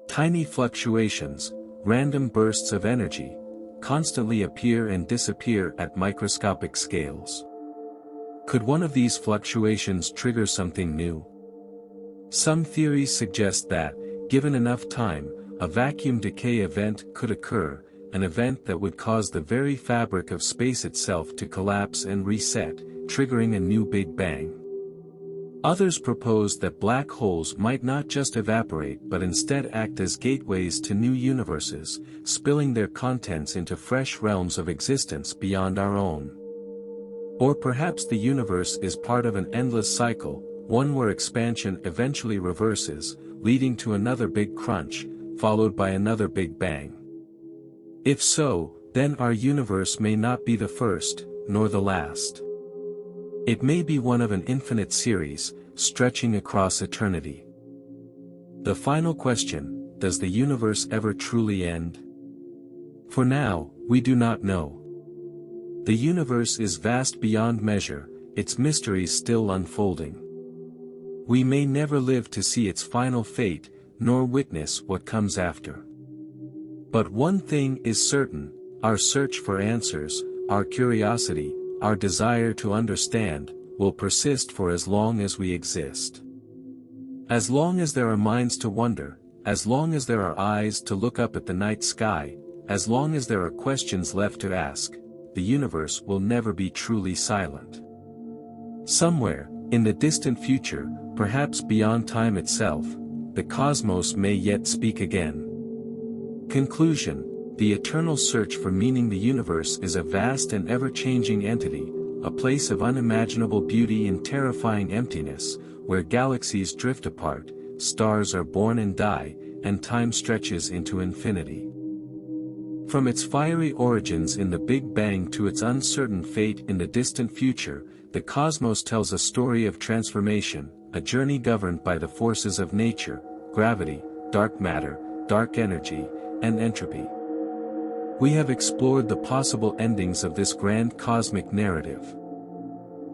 Tiny fluctuations, random bursts of energy, constantly appear and disappear at microscopic scales. Could one of these fluctuations trigger something new? Some theories suggest that, given enough time, a vacuum decay event could occur, an event that would cause the very fabric of space itself to collapse and reset, triggering a new Big Bang. Others propose that black holes might not just evaporate but instead act as gateways to new universes, spilling their contents into fresh realms of existence beyond our own. Or perhaps the universe is part of an endless cycle, one where expansion eventually reverses, leading to another big crunch, followed by another Big Bang. If so, then our universe may not be the first, nor the last. It may be one of an infinite series, stretching across eternity. The final question, does the universe ever truly end? For now, we do not know. The universe is vast beyond measure, its mysteries still unfolding. We may never live to see its final fate, nor witness what comes after. But one thing is certain, our search for answers, our curiosity, our desire to understand, will persist for as long as we exist. As long as there are minds to wonder, as long as there are eyes to look up at the night sky, as long as there are questions left to ask, the universe will never be truly silent. Somewhere, in the distant future, perhaps beyond time itself, the cosmos may yet speak again. Conclusion: the eternal search for meaning. The universe is a vast and ever-changing entity, a place of unimaginable beauty and terrifying emptiness, where galaxies drift apart, stars are born and die, and time stretches into infinity. From its fiery origins in the Big Bang to its uncertain fate in the distant future, the cosmos tells a story of transformation, a journey governed by the forces of nature, gravity, dark matter, dark energy, and entropy. We have explored the possible endings of this grand cosmic narrative.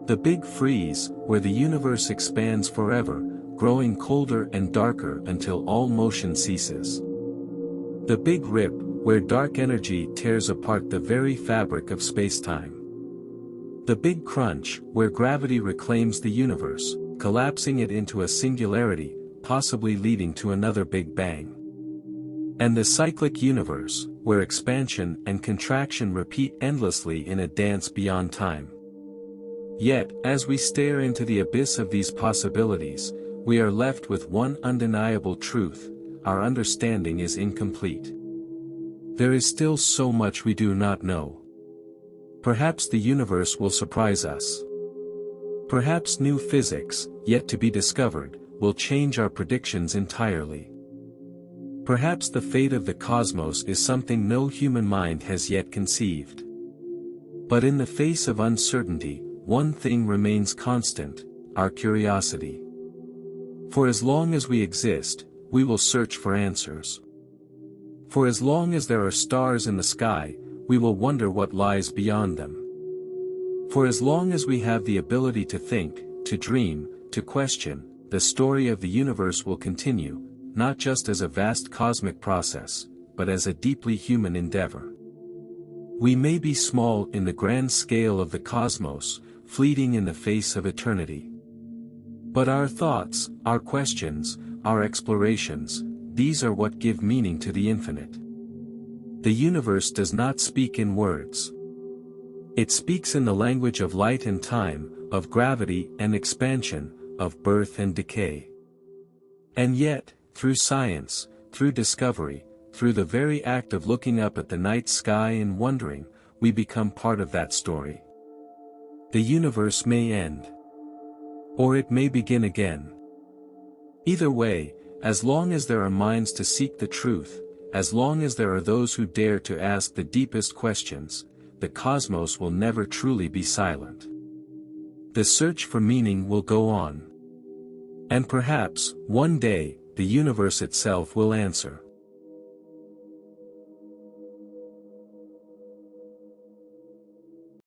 The Big Freeze, where the universe expands forever, growing colder and darker until all motion ceases. The Big Rip, where dark energy tears apart the very fabric of spacetime. The Big Crunch, where gravity reclaims the universe, collapsing it into a singularity, possibly leading to another Big Bang. And the cyclic universe, where expansion and contraction repeat endlessly in a dance beyond time. Yet, as we stare into the abyss of these possibilities, we are left with one undeniable truth: our understanding is incomplete. There is still so much we do not know. Perhaps the universe will surprise us. Perhaps new physics, yet to be discovered, will change our predictions entirely. Perhaps the fate of the cosmos is something no human mind has yet conceived. But in the face of uncertainty, one thing remains constant: our curiosity. For as long as we exist, we will search for answers. For as long as there are stars in the sky, we will wonder what lies beyond them. For as long as we have the ability to think, to dream, to question, the story of the universe will continue, not just as a vast cosmic process, but as a deeply human endeavor. We may be small in the grand scale of the cosmos, fleeting in the face of eternity. But our thoughts, our questions, our explorations, these are what give meaning to the infinite. The universe does not speak in words. It speaks in the language of light and time, of gravity and expansion, of birth and decay. And yet, through science, through discovery, through the very act of looking up at the night sky and wondering, we become part of that story. The universe may end. Or it may begin again. Either way, as long as there are minds to seek the truth, as long as there are those who dare to ask the deepest questions, the cosmos will never truly be silent. The search for meaning will go on. And perhaps, one day, the universe itself will answer.